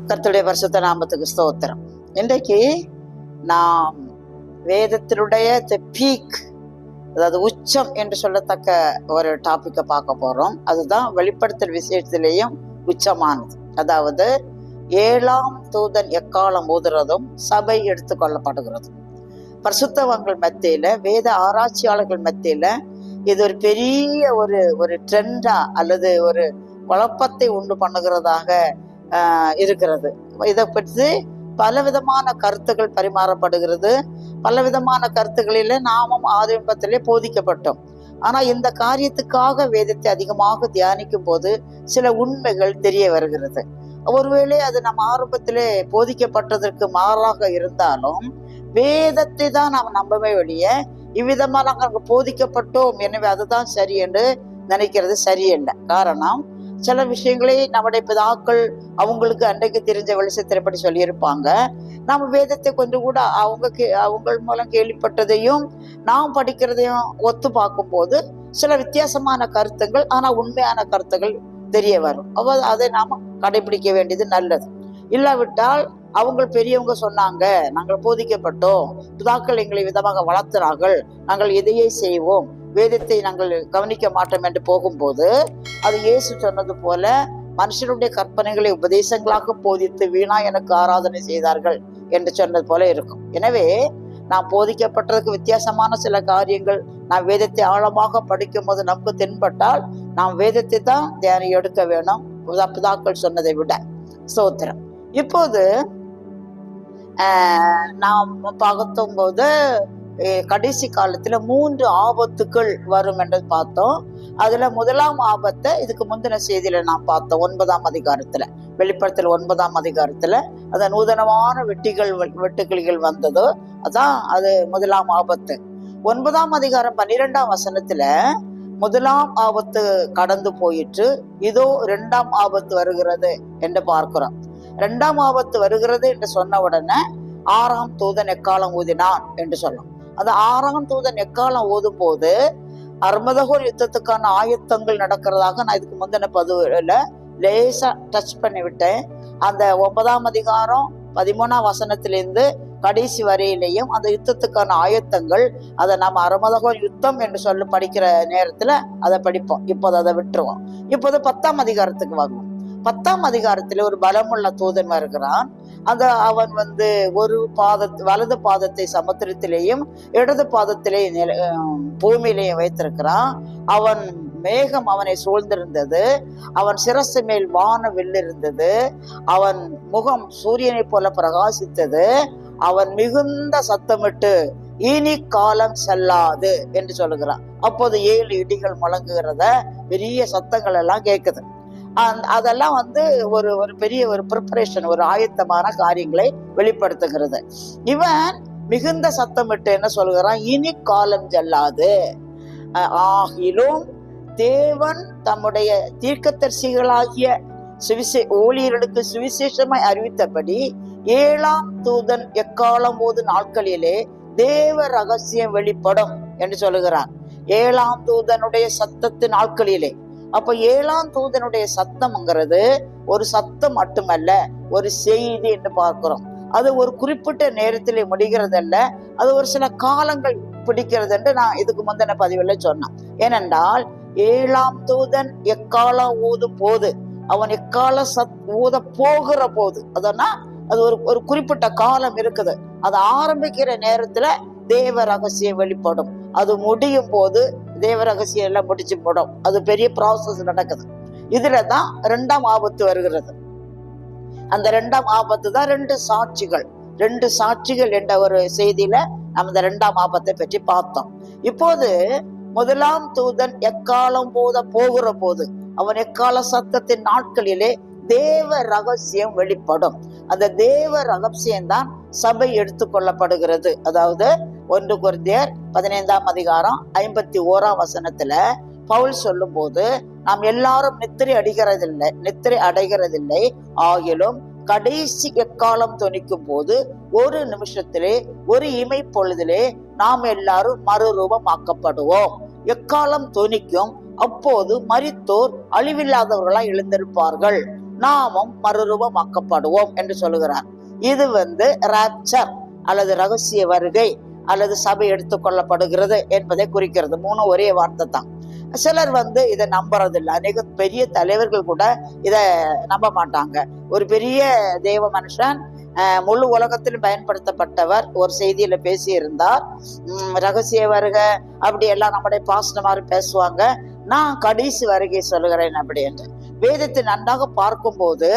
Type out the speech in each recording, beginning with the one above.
கர்த்தருடைய பரிசுத்த நாமத்துக்கு ஸ்தோத்திரம். இன்றைக்கு நாம் வேதத்தினுடைய பீக், அதாவது உச்சம் என்று சொல்லத்தக்க ஒரு டாபிக்கை பார்க்க போறோம். அதுதான் வெளிப்படுத்தல் விசேஷத்திலேயும் உச்சமானது. அதாவது 7ஆம் தூதன் எக்காலம் ஊதுறதும் சபை எடுத்துக்கொள்ளப்படுகிறதும். பரிசுத்தவங்கள் மத்தியில, வேத ஆராய்ச்சியாளர்கள் மத்தியில இது ஒரு பெரிய ஒரு ட்ரெண்டா அல்லது ஒரு குழப்பத்தை உண்டு பண்ணுகிறதாக இருக்கிறது. இதை பற்றி பலவிதமான கருத்துக்கள் பரிமாறப்படுகிறது. பலவிதமான கருத்துக்களில நாமும் ஆரம்பத்திலே போதிக்கப்பட்டோம். ஆனா இந்த காரியத்துக்காக வேதத்தை அதிகமாக தியானிக்கும் போது சில உண்மைகள் தெரிய வருகிறது. ஒருவேளை அது நம்ம ஆரம்பத்திலே போதிக்கப்பட்டதற்கு மாறாக இருந்தாலும் வேதத்தை தான் நாம் நம்பவே வெளிய இவ்விதமா நாங்கள் போதிக்கப்பட்டோம், எனவே அதுதான் சரி என்று நினைக்கிறது சரியல்ல. காரணம், சில விஷயங்களை நம்முடைய பிதாக்கள் அவங்களுக்கு அன்றைக்கு தெரிஞ்ச வெளிச்சத்திற்படி சொல்லியிருப்பாங்க. நம்ம வேதத்தை கொஞ்சம் கூட அவங்க மூலம் கேள்விப்பட்டதையும் நாம் படிக்கிறதையும் ஒத்து பார்க்கும் போது சில வித்தியாசமான கருத்துங்கள், ஆனா உண்மையான கருத்துகள் தெரிய வரும். அதை நாம கடைபிடிக்க வேண்டியது நல்லது. இல்லாவிட்டால் அவங்க பெரியவங்க சொன்னாங்க, நாங்கள் போதிக்கப்பட்டோம், பிதாக்கள் எங்களை விதமாக வளர்த்துறார்கள், நாங்கள் எதையே செய்வோம், வேதத்தை நாங்கள் கவனிக்க மாட்டோம் என்று போகும்போது அது இயேசு சொன்னது போல மனுஷனுடைய கற்பனைகளை உபதேசங்களாக போதித்து வீணா எனக்கு ஆராதனை செய்தார்கள் என்று சொன்னது போல இருக்கும். எனவே நாம் போதிக்கப்பட்டதுக்கு வித்தியாசமான சில காரியங்கள் நாம் வேதத்தை ஆழமாக படிக்கும் போது நமக்கு தென்பட்டால் நாம் வேதத்தை தான் தியானம் எடுக்க வேணும், பிதாக்கள் சொன்னதை விட. ஸ்தோத்திரம். இப்போது நாம் பார்க்கும் போது கடைசி காலத்துல 3 ஆபத்துக்கள் வரும் என்று பார்த்தோம். அதுல முதலாம் ஆபத்தை இதுக்கு முந்தின செய்தியில நாம் பார்த்தோம். 9ஆம் அதிகாரத்துல, வெளிப்படுத்தல் 9ஆம் அதிகாரத்துல அந்த நூதனமான வெட்டுக்கிளிகள் வந்ததோ அதான் அது முதலாம் ஆபத்து. 9ஆம் அதிகாரம் 12ஆம் வசனத்துல முதலாம் ஆபத்து கடந்து போயிற்று, இதோ 2ஆம் ஆபத்து வருகிறது என்று பார்க்கிறோம். 2ஆம் ஆபத்து வருகிறது என்று சொன்ன உடனே 6ஆம் தூதன் எக்காலம் ஊதினான் என்று சொல்லும். அந்த 6ஆம் தூதன் எக்காலம் ஊதும் போது அர்மதகோர் யுத்தத்துக்கான ஆயத்தங்கள் நடக்கிறதாக நான் இதுக்கு முந்தின பதிவுல லேசா டச் பண்ணி விட்டேன். அந்த 9ஆம் அதிகாரம் 13ஆம் வசனத்திலிருந்து கடைசி வரையிலையும் அந்த யுத்தத்துக்கான ஆயத்தங்கள், அதை நம்ம அர்மதகோர் யுத்தம் என்று சொல்லி படிக்கிற நேரத்துல அதை படிப்போம். இப்போது அதை விட்டுருவோம். இப்போது 10ஆம் அதிகாரத்துக்கு வாங்குவோம். 10ஆம் அதிகாரத்துல ஒரு பலமுள்ள தூதன் வருகிறான். அவன் ஒரு வலது பாதத்தை சமுத்திரத்திலேயும் இடது பாதத்திலே பூமியிலேயும் வைத்திருக்கிறான். அவன் மேகம் அவனை சூழ்ந்திருந்தது, அவன் சிரசு மேல் வானவில் இருந்தது, அவன் முகம் சூரியனை போல பிரகாசித்தது, அவன் மிகுந்த சத்தமிட்டு இனி காலம் செல்லாது என்று சொல்லுகிறான். அப்போது 7 இடிகள் முழங்குகிறத, பெரிய சத்தங்கள் எல்லாம் கேட்குது. அதெல்லாம் ஒரு பெரிய ஒரு ப்ரிப்பரேஷன், ஒரு ஆயத்தமான காரியங்களை வெளிப்படுத்துகிறது. இவன் மிகுந்த சத்தமிட்டு என்ன சொல்கிறான்? இனி காலம் செல்லாது, ஆகிலும் தேவன் தம்முடைய தீர்க்கதரிசிகளாகிய ஊழியர்களுக்கு சுவிசேஷமாய் அறிவித்தபடி 7ஆம் தூதன் எக்காலம் போது நாட்களிலே தேவ ரகசியம் வெளிப்படும் என்று சொல்லுகிறான். 7ஆம் தூதனுடைய சத்தத்தின் நாட்களிலே. அப்ப 7ஆம் தூதனுடைய சத்தம்ங்கிறது ஒரு சத்தம் மட்டுமல்ல, ஒரு செய்தி என்று பார்க்கிறோம். அது ஒரு குறிப்பிட்ட நேரத்திலே முடிகிறதல்ல, அது ஒரு சில காலங்கள் பிடிக்கிறது என்று நான் இதுக்கு முந்தின பதிவுல சொன்னேன். ஏனென்றால் 7ஆம் தூதன் எக்காலம் ஊதும் போது, அவன் எக்கால ஊத போகிற போது, அதனா அது ஒரு குறிப்பிட்ட காலம் இருக்குது. அது ஆரம்பிக்கிற நேரத்துல தேவ ரகசியம் வெளிப்படும். அது முடியும் போது தேவ ரகசியம் எல்லாம் முடிச்சு போடும். அது பெரிய ப்ராசஸ் நடக்குது. இதுலதான் 2ஆம் ஆபத்து வருகிறது. அந்த 2ஆம் ஆபத்து தான் 2 சாட்சிகள் என்ற ஒரு செய்தியில நம்ம இந்த 2ஆம் ஆபத்தை பற்றி பார்த்தோம். இப்போது முதலாம் தூதன் எக்காலம் போகிற போது, அவன் எக்கால சத்தத்தின் நாட்களிலே தேவ ரகசியம் வெளிப்படும். அந்த தேவ ரகசியம் தான் சபை எடுத்துக்கொள்ளப்படுகிறது. அதாவது 1 கொரிந்தியர் 15ஆம் அதிகாரம் 51ஆம் வசனத்துல பவுல் சொல்லும் போது, நாம் எல்லாரும் நித்திரை அடைகிறதில்லை, ஆகிலும் கடைசி எக்காலம் தொனிக்கும் போது ஒரு நிமிஷத்திலே, ஒரு இமை பொழுதிலே நாம் எல்லாரும் மறுரூபமாக்கப்படுவோம். எக்காலம் தொனிக்கும், அப்போது மரித்தோர் அழிவில்லாதவர்களாய் எழுந்திருப்பார்கள், நாமும் மறுரூபமாக்கப்படுவோம் என்று சொல்லுகிறார். இது ராப்சர் அல்லது ரகசிய வருகை அல்லது சபை எடுத்துக்கொள்ளப்படுகிறது என்பதை குறிக்கிறது. மூணு ஒரே வார்த்தை தான். சிலர் இதை நம்புறதில்லை. அநேக பெரிய தலைவர்கள் கூட இத நம்ப மாட்டாங்க. ஒரு பெரிய தேவ மனுஷன், முழு உலகத்திலும் பயன்படுத்தப்பட்டவர், ஒரு செய்தியில பேசி இருந்தார். ரகசிய வருக அப்படி எல்லாம் நம்முடைய பாஸ்டமாரு பேசுவாங்க. நான் கடைசி வருகை சொல்லுகிறேன் அப்படி என்று. வேதத்தை நன்றாக பார்க்கும் போது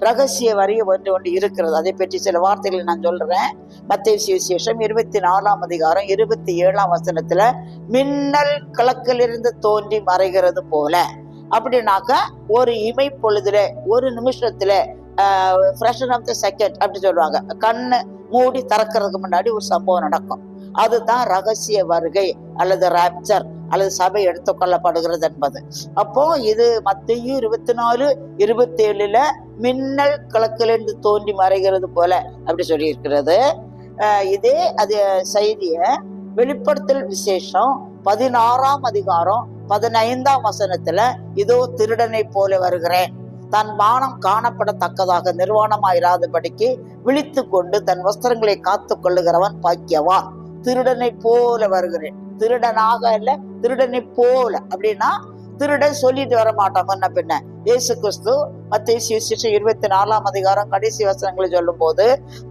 ரகசிய வருகை ஒன்று இருக்கிறது. அதை பற்றி சில வார்த்தைகளை நான் சொல்றேன். மத்தேயு சுவிசேஷம் 24ஆம் அதிகாரம் 27ஆம் வசனத்துல மின்னல் கிழக்கிலிருந்து தோன்றி மறைகிறது போல அப்படின்னாக்க ஒரு இமை பொழுதுல ஒரு நிமிஷத்துல ஃப்ராக்ஷன் ஆஃப் த செகண்ட் அப்படி சொல்லுவாங்க. கண்ணு மூடி திறக்கிறதுக்கு முன்னாடி ஒரு சம்பவம் நடக்கும். அதுதான் ரகசிய வருகை அல்லது ராப்சர் அல்லது சபை எடுத்துக்கொள்ளப்படுகிறது என்பது. அப்போ இது மத்தேயு 24:27 மின்னல் கிழக்கிலிருந்து தோன்றி மறைகிறது போல அப்படி சொல்லி இருக்கிறது. இதே அது செய்திய வெளிப்படுத்தல் விசேஷம் 16ஆம் அதிகாரம் 15ஆம் வசனத்துல இதோ திருடனை போல வருகிறேன், தன் மானம் காணப்படத்தக்கதாக நிர்வாணமாயிராதபடிக்கு விழித்து கொண்டு தன் வஸ்திரங்களை காத்து கொள்ளுகிறவன் பாக்கியவான். திருடனை போல வருகிறேன். திருடனாக இல்ல, திருடனை போல. அப்படின்னா திருடன் சொல்லிட்டு வர மாட்டாங்க. என்ன பின்ன இயேசு கிறிஸ்து மத்தேயு சுவிசேஷம் 24ஆம் அதிகாரம் கடைசி வசனங்களை சொல்லும் போது,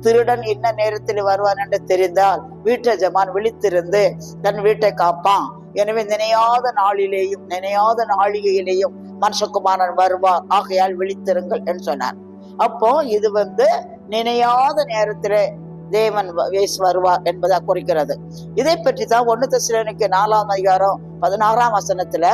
திருடன் இன்ன நேரத்தில் வருவான் என்று தெரிந்தால் வீட்டு ஜமான் விழித்திருந்து தன் வீட்டை காப்பான். எனவே நினையாத நாளிலேயும் நினையாத நாளிகையிலேயும் மனுஷகுமாரன் வருவார், ஆகையால் விழித்திருங்கள் என்று சொன்னார். அப்போ இது நினையாத நேரத்திலே தேவன் வருவார் என்பதை குறிக்கிறது. இதை பற்றி தான் 1 தெசலோனிக்கேயர் 4ஆம் அதிகாரம் 16ஆம் வசனத்துல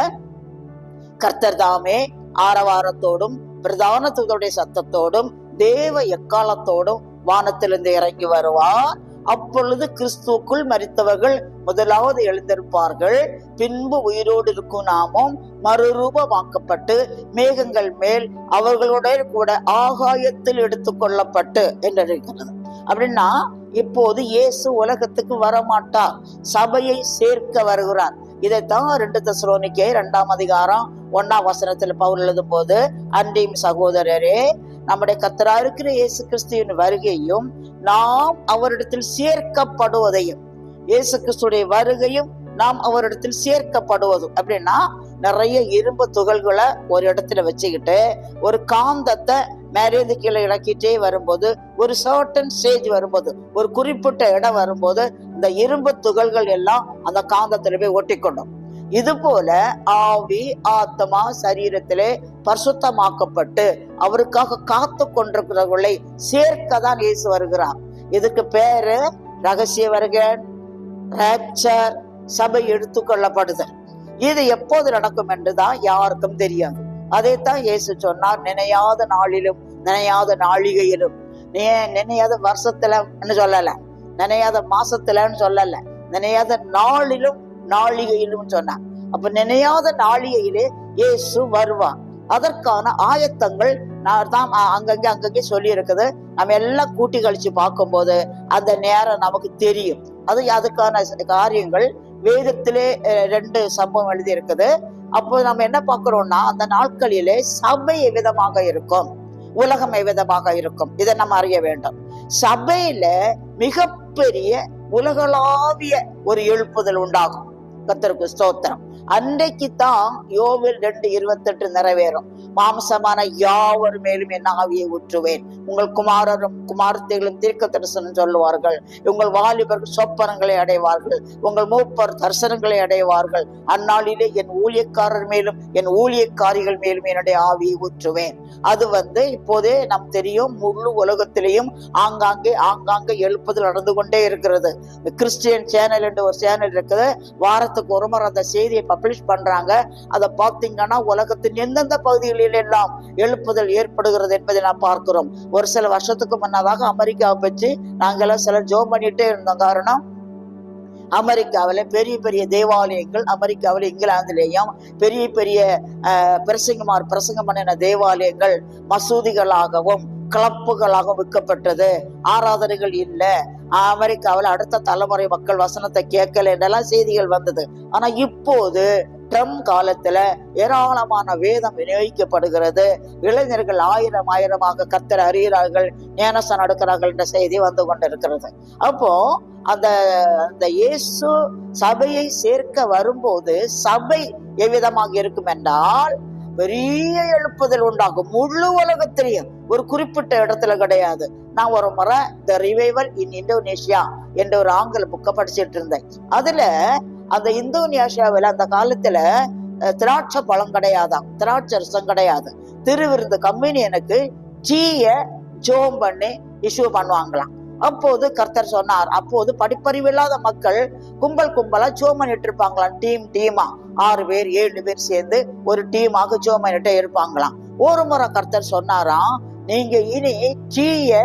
கர்த்தர் தாமே ஆரவாரத்தோடும் பிரதான தூதருடைய சத்தத்தோடும் தேவ எக்காலத்தோடும் வானத்திலிருந்து இறங்கி வருவார். அப்பொழுது கிறிஸ்துவுக்குள் மரித்தவர்கள் முதலாவது எழுந்திருப்பார்கள். பின்பு உயிரோடு இருக்கும் நாமும் மறுரூபமாக்கப்பட்டு மேகங்கள் மேல் அவர்களுடைய கூட ஆகாயத்தில் எடுத்துக்கொள்ளப்பட்டு என்று இருக்கிறது. அப்படின்னா இப்போது இயேசு உலகத்துக்கு வரமாட்டார், சபையை சேர்க்க வருகிறார். இதைத்தான் 2 தெசலோனிக்கேயர் 2ஆம் அதிகாரம் 1ஆம் வசனத்துல பவுல் எழுதும் போது, அன்றையும் சகோதரரே, நம்முடைய கர்த்தரா இருக்கிற இயேசு கிறிஸ்துவின் வருகையும் நாம் அவரிடத்தில் சேர்க்கப்படுவதையும், இயேசு கிறிஸ்துடைய வருகையும் நாம் அவரிடத்தில் சேர்க்கப்படுவதும். அப்படின்னா நிறைய இரும்பு துகள்களை ஒரு இடத்துல வச்சுக்கிட்டு ஒரு காந்தத்தை மேலேந்து கீழே இறக்கிட்டே வரும்போது, ஒரு சர்டன் ஸ்டேஜ் வரும்போது, ஒரு குறிப்பிட்ட இடம் வரும்போது இந்த இரும்பு துகள்கள் எல்லாம் அந்த காந்தத்துல போய் ஒட்டிக்கொண்டும். இது போல ஆவி ஆத்மா சரீரத்திலே பரிசுத்தமாக்கப்பட்டு அவருக்காக காத்து கொண்டிருக்கிறவர்களை சேர்க்கதான் இயேசு வருகிறார். இதுக்கு பேரு ரகசிய வருகை, ராப்சர், சபை எடுத்துக்கொள்ளப்படுதல். இது எப்போது நடக்கும் என்றுதான் யாருக்கும் தெரியாது. அதைத்தான் இயேசு சொன்னார், நினையாத நாளிலும் நினையாத நாளிகையிலும். நினையாத வருஷத்துலன்னு சொல்லல, நினையாத மாசத்துலன்னு சொல்லல, நினையாத நாளிலும் நாளிகையிலும் சொன்னார். அப்ப நினையாத நாளிகையிலே இயேசு வருவார். அதற்கான ஆயத்தங்கள் தான் அங்கங்கே சொல்லி இருக்குது. நம்ம எல்லாம் கூட்டி கழிச்சு பார்க்கும் போது அந்த நேரம் நமக்கு தெரியும். அதுக்கான காரியங்கள் வேதத்திலே 2 சம்பவம் எழுதி இருக்குது. அப்போ நம்ம என்ன பார்க்கிறோம்னா, அந்த நாட்களிலே சபை எவ்விதமாக இருக்கும், உலகம் எவ்விதமாக இருக்கும், இதை நம்ம அறிய வேண்டும். சபையில மிகப்பெரிய உலகளாவிய ஒரு எழுப்புதல் உண்டாகும். கர்த்தருக்கு ஸ்தோத்திரம். அன்றைக்கு தான் யோவேல் 2:28 நிறைவேறும். மாம்சமான யாவர் மேலும் என் ஆவியை ஊற்றுவேன், உங்கள் குமாரரும் குமாரத்தைகளும் தீர்க்க தரிசனம் சொல்லுவார்கள், உங்கள் வாலிபர்கள் சொப்பனங்களை அடைவார்கள், உங்கள் மூப்பர் தரிசனங்களை அடைவார்கள். அந்நாளிலே என் ஊழியக்காரர் மேலும் என் ஊழியக்காரிகள் மேலும் என்னுடைய ஆவியை ஊற்றுவேன். அது இப்போதே நம் தெரியும், முழு உலகத்திலேயும் ஆங்காங்கே எழுப்புதல் நடந்து கொண்டே இருக்கிறது. கிறிஸ்டியன் சேனல் என்று ஒரு சேனல் இருக்குது. வாரத்துக்கு ஒரு முறை அந்த செய்தியை பப்ளிஷ் பண்றாங்க. அதை பார்த்தீங்கன்னா உலகத்தின் எந்தெந்த பகுதிகளில் எல்லாம் எழுப்புதல் ஏற்படுகிறது என்பதை நாம் பார்க்கிறோம். ஒரு சில வருஷத்துக்கு முன்னதாக அமெரிக்காவை பற்றி நாங்கெல்லாம் சிலர் ஜோம் பண்ணிட்டே இருந்தோம். காரணம், அமெரிக்காவில பெரிய பெரிய தேவாலயங்கள், அமெரிக்காவில இங்கிலாந்துலேயும் பெரிய பெரிய பிரசங்கம் பண்ணின தேவாலயங்கள் மசூதிகளாகவும் கிளப்புகளாகவும் விற்கப்பட்டது. ஆராதனைகள் இல்லை. அமெரிக்காவில் அடுத்த தலைமுறை மக்கள் வசனத்தை கேட்கல என்றெல்லாம் செய்திகள் வந்தது. ஆனா இப்போது ட்ரம்ப் காலத்துல ஏராளமான வேதம் விநியோகிக்கப்படுகிறது. இளைஞர்கள் ஆயிரமாக கர்த்தரை அறிகிறார்கள், ஞானஸ்நானம் எடுக்கிறார்கள் என்ற செய்தி வந்து கொண்டிருக்கிறது. அப்போ அந்த இயேசு சபையை சேர்க்க வரும்போது சபை எவ்விதமாக இருக்கும் என்றால் பெரிய எழுப்புதல் உண்டாகும். முழு உலகத்திலையும், ஒரு குறிப்பிட்ட இடத்துல கிடையாது. நான் ஒரு முறை த ரிவைவல் இன் இந்தோனேஷியா என்ற ஒரு ஆங்கில புக்கை படிச்சுட்டு இருந்தேன். அதுல அந்த இந்தோனேஷியாவில் அந்த காலத்துல திராட்சை பழம் கிடையாதாம், திராட்சை ரசம் கிடையாது. திருவிருந்து கம்யூனியனுக்கு டீய ஜோம் பண்ணி இஷ்யூ பண்ணுவாங்களாம். அப்போது கர்த்தர் சொன்னார், அப்போது படிப்பறிவில்லாத மக்கள் கும்பலா ஜோம் பண்ணிட்டு இருப்பாங்களாம். டீமா 6 பேர் 7 பேர் சேர்ந்து ஒரு டீமாக ஜோம் பண்ணிட்டே இருப்பாங்களாம். ஒரு முறை கர்த்தர் சொன்னாராம், நீங்க இனி டீய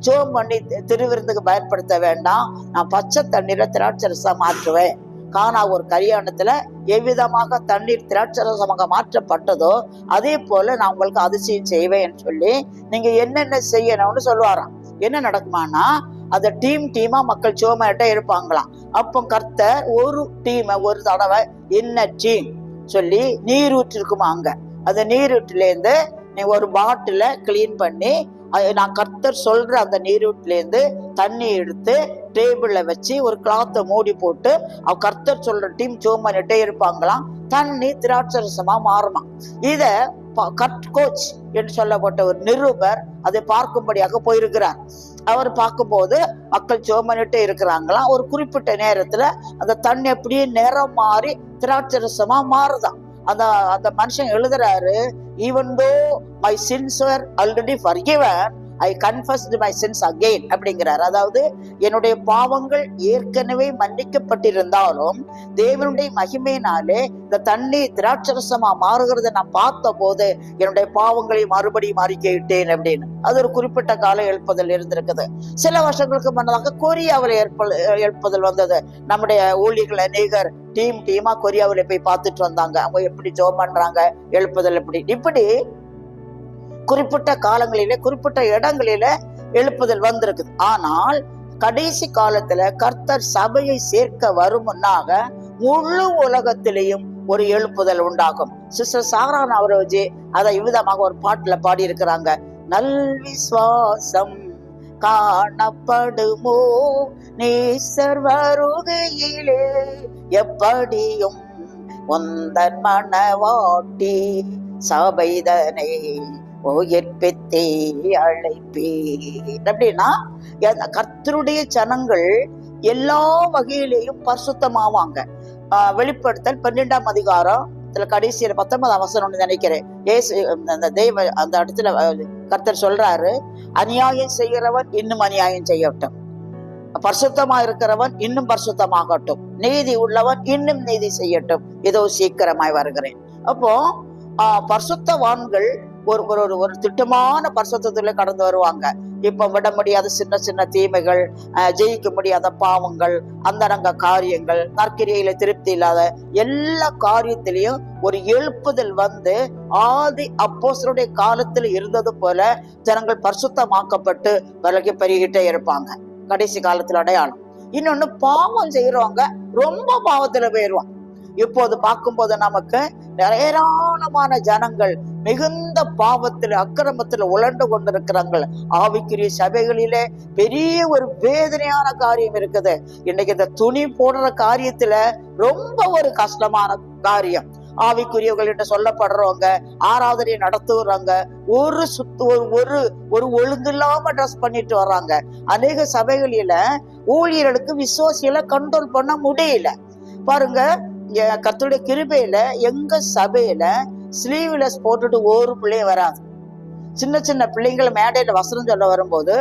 ஜோம் பண்ணி திருவிருந்துக்கு பயன்படுத்த வேண்டாம், நான் பச்சை தண்ணீரை திராட்சை ரசம் மாற்றுவேன். கானா ஒரு கல்யாணத்துல எவ்விதமாக தண்ணீர் திராட்சை ரசமாக மாற்றப்பட்டதோ அதே போல நான் உங்களுக்கு அதிசயம் செய்வேன் சொல்லி நீங்க என்னென்ன செய்யணும்னு சொல்லுவாராம். என்ன நடக்குமானா, அந்த டீமா மக்கள் சோமாட்ட இருப்பாங்களாம். அப்போ கர்த்தர் ஒரு டீமை ஒரு தடவை என்ன டீம் சொல்லி நீரூற்று இருக்குமா, அங்க அந்த நீரூற்றுல இருந்து நீ ஒரு பாட்டில கிளீன் பண்ணி, நான் கர்த்தர் சொல்ற அந்த நீரூற்றுல இருந்து தண்ணி எடுத்து டேபிள்ல வச்சு ஒரு கிளாத்தை மூடி போட்டு கர்த்தர் சொல்ற டீம் சோமானிட்டே இருப்பாங்களாம். தண்ணி திராட்சை ரசமா மாறுமா. இத கோச் என்று சொல்லப்பட்ட ஒரு நிருபர் அதை பார்க்கும்படியாக போயிருக்கிறார். அவர் பார்க்கும்போது மக்கள் ஜோமனிட்டே இருக்கிறாங்களாம். ஒரு குறிப்பிட்ட நேரத்துல அந்த தண்ணி அப்படியே நிறம் மாறி திராட்சை ரசமா மாறுதான். அந்த மனுஷன் எழுதுறாரு, even though my sins were already forgiven, I confessed my sins again அப்படிங்கிறார். அதாவது என்னுடைய பாவங்கள் ஏற்கனவே மன்னிக்கப்பட்டிருந்தாலும் தேவனுடைய மகிமையினாலே இந்த தண்ணி திராட்சரசமா மாறுகிறத நான் பார்த்த போது என்னுடைய பாவங்களை மறுபடியும் அறிக்கையிட்டேன் அப்படின்னு. அது ஒரு குறிப்பிட்ட கால எழுப்புதல் இருந்திருக்குது. சில வருஷங்களுக்கு முன்னதாக கொரியாவில் எழுப்புதல் வந்தது. நம்முடைய ஊழியர்கள் அநேகர் டீமா கொரியாவில் போய் பார்த்துட்டு வந்தாங்க. அவங்க எப்படி ஜெபம் பண்றாங்க, எழுப்புதல் இப்படி குறிப்பிட்ட காலங்களிலே குறிப்பிட்ட இடங்களில எழுப்புதல் வந்திருக்குது. ஆனால் கடைசி காலத்துல கர்த்தர் சபையை சேர்க்க வரும் முன்னாக முழு உலகத்திலேயும் ஒரு எழுப்புதல் உண்டாகும். சிஸ்டர் சாரான் அவரோஜி அதை இவ்விதமாக ஒரு பாட்டுல பாடி இருக்கிறாங்க. நல் விசுவாசம் காணப்படுமோ நேசர் வருகையிலே, எப்படியும் உந்தன் மனவாட்டி சபைதனை உயிர்ப்பித்தே அழைப்பேன் அப்படின்னா, கர்த்தருடைய ஜனங்கள் எல்லா வகையிலேயும் பரிசுத்தமாவாங்க. வெளிப்படுத்தல் 12ஆம் அதிகாரம் கடைசியில 19ஆம் வசனம் நினைக்கிறேன். அந்த தெய்வ அந்த இடத்துல கர்த்தர் சொல்றாரு, அநியாயம் செய்கிறவன் இன்னும் அநியாயம் செய்யட்டும், பரிசுத்தமா இருக்கிறவன் இன்னும் பரிசுத்தமாகட்டும், நீதி உள்ளவன் இன்னும் நீதி செய்யட்டும், இதோ சீக்கிரமாய் வருகிறேன். அப்போ பரிசுத்தவான்கள் ஒரு திட்டமான பரிசுத்தத்துல கடந்து வருவாங்க. இப்ப விட முடியாத சின்ன தீமைகள், ஜெயிக்க முடியாத பாவங்கள், அந்தரங்க காரியங்கள், நற்கிரியில திருப்தி இல்லாத எல்லா காரியத்திலையும் ஒரு எழுப்புதல் வந்து ஆதி அப்போஸ்தலருடைய காலத்துல இருந்தது போல ஜனங்கள் பரிசுத்தமாக்கப்பட்டு விலகி பெருகிட்டே இருப்பாங்க. கடைசி காலத்துல அடையாளம். இன்னொன்னு, பாவம் செய்யறவங்க ரொம்ப பாவத்துல போயிருவாங்க. இப்போது பார்க்கும்போது நமக்கு ஏராளமான ஜனங்கள் மிகுந்த பாவத்துல அக்கிரமத்துல உழண்டு கொண்டிருக்கிறாங்க. ஆவிக்குரிய சபைகளிலே பெரிய ஒரு வேதனையான காரியம் இருக்குது. இன்னைக்கு இந்த துணி போடுற காரியத்துல ரொம்ப ஒரு கஷ்டமான காரியம். ஆவிக்குரியவர்கள் என்று சொல்லப்படுறவங்க ஆராதனை நடத்துறாங்க, ஒரு ஒழுங்கு இல்லாம ட்ரெஸ் பண்ணிட்டு வர்றாங்க. அநேக சபைகளில ஊழியர்களுக்கு விசுவாசிகளை கண்ட்ரோல் பண்ண முடியல. பாருங்க, கர்த்தருடைய கிருபையில எங்க சபையில ஸ்லீவ்லெஸ் போட்டுட்டு ஒரு பிள்ளைய வராது. சின்ன பிள்ளைங்களை மேடையில வசனம் சொல்ல வரும்போது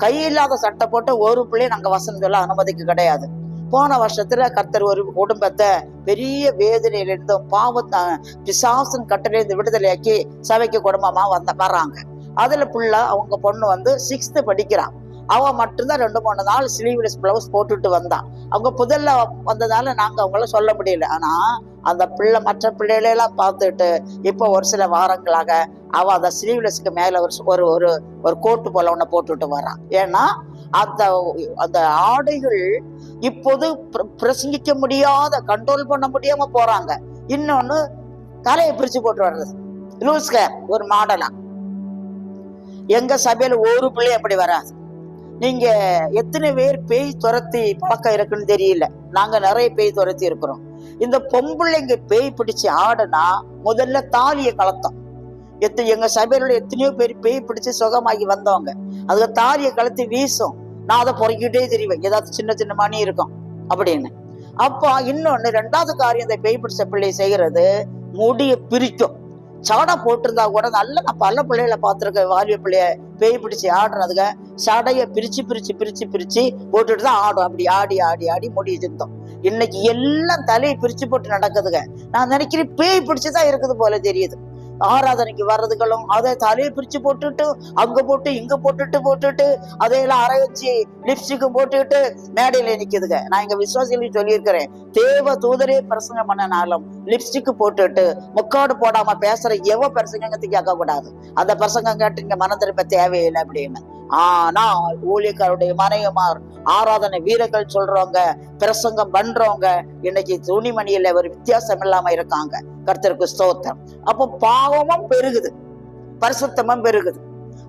கையில்லாத சட்டை போட்டு ஒரு பிள்ளைய நாங்க வசனம் சொல்ல அனுமதிக்கு கிடையாது. போன வருஷத்துல கர்த்தர் ஒரு குடும்பத்தை பெரிய வேதனையில இருந்தும் பாவத்தை பிசாசின் கட்டளையிலிருந்து விடுதலையாக்கி சபைக்கு குடும்பமா வர்றாங்க. அதுல புள்ள அவங்க பொண்ணு வந்து 6th படிக்கிறான். அவ மட்டும்தான் 2-3 நாள் ஸ்லீவ்லெஸ் பிளவுஸ் போட்டுட்டு வந்தான். அவங்க புதல்ல வந்ததால நாங்க அவங்கள சொல்ல முடியல. ஆனா அந்த பிள்ளை மற்ற பிள்ளைகளெல்லாம் பார்த்துட்டு இப்போ ஒரு சில வாரங்களாக அவ அந்த ஸ்லீவ்லெஸ்க்கு மேல ஒரு கோட்டு போல ஒண்ணு போட்டுட்டு வரான். ஏன்னா அந்த ஆடைகள் இப்போது பிரசங்கிக்க முடியாத, கண்ட்ரோல் பண்ண முடியாம போறாங்க. இன்னொன்னு தலையை பிரிச்சு போட்டு வர்றது, லூஸ் ஹேர் ஒரு மாடலா. எங்க சபையில ஒரு பிள்ளை அப்படி வராது. நீங்க எத்தனை பேர் பேய் துரத்தி பழக்கம் இருக்குன்னு தெரியல, நாங்க நிறைய பேய் துரத்தி இருக்கிறோம். இந்த பொம்பளைங்க பேய் பிடிச்சு ஆடுனா முதல்ல தாலியை கலத்தோம். எங்க சபையில எத்தனையோ பேர் பேய் பிடிச்சு சுகமாகி வந்தவங்க, அதுக்கு தாலியை கலத்தி வீசும். நான் அதை பொறுக்கிட்டே தெரிவேன், ஏதாவது சின்ன சின்ன மணி இருக்கும் அப்படின்னு. அப்போ இன்னொன்னு ரெண்டாவது காரியம் இந்த பேய் பிடிச்ச பிள்ளை செய்யறது, முடிய பிரிக்கும். சடை போட்டிருந்தா கூட நல்ல, நான் பல பிள்ளைகளை பார்த்திருக்கேன், வாலிய பிள்ளைய பேய் பிடிச்சி ஆடுறதுக்கு சடைய பிரிச்சு பிரிச்சு பிரிச்சு பிரிச்சு போட்டுட்டு தான் ஆடும். அப்படி ஆடி ஆடி ஆடி முடிய சிந்தோம். இன்னைக்கு எல்லாம் தலையை பிரிச்சு போட்டு நடக்குதுங்க. நான் நினைக்கிறேன் பேய் பிடிச்சுதான் இருக்குது போல தெரியுது. ஆராதனைக்கு வர்றதுகளும் அதை தலையை பிரிச்சு போட்டுட்டு அங்க போட்டு இங்க போட்டுட்டு அதையெல்லாம் அரைச்சி லிப்ஸ்டிக்கும் போட்டுக்கிட்டு மேடையில நிக்குதுங்க. நான் எங்க விசுவாசிகளையும் சொல்லியிருக்கிறேன், தேவ தூதரே பிரசங்கம் பண்ணனாலும் லிப்ஸ்டிக் போட்டுட்டு முக்காடு போடாம பேசுற எவ பிரசங்கத்தை கேட்க கூடாது. அந்த பிரசங்கம் கேட்டு இங்க மன திருப்ப தேவையில்லை அப்படின்னு. ஆனால் ஊழியக்காருடைய மனைவிமார், ஆராதனை வீரர்கள் சொல்றவங்க, பிரசங்கம் பண்றவங்க இன்னைக்கு துணிமணியில ஒரு வித்தியாசம் இல்லாம இருக்காங்க. கர்த்தருக்கு ஸ்தோத்திரம். அப்போ பாவமும் பெருகுது, பரிசுத்தமும் பெருகுது.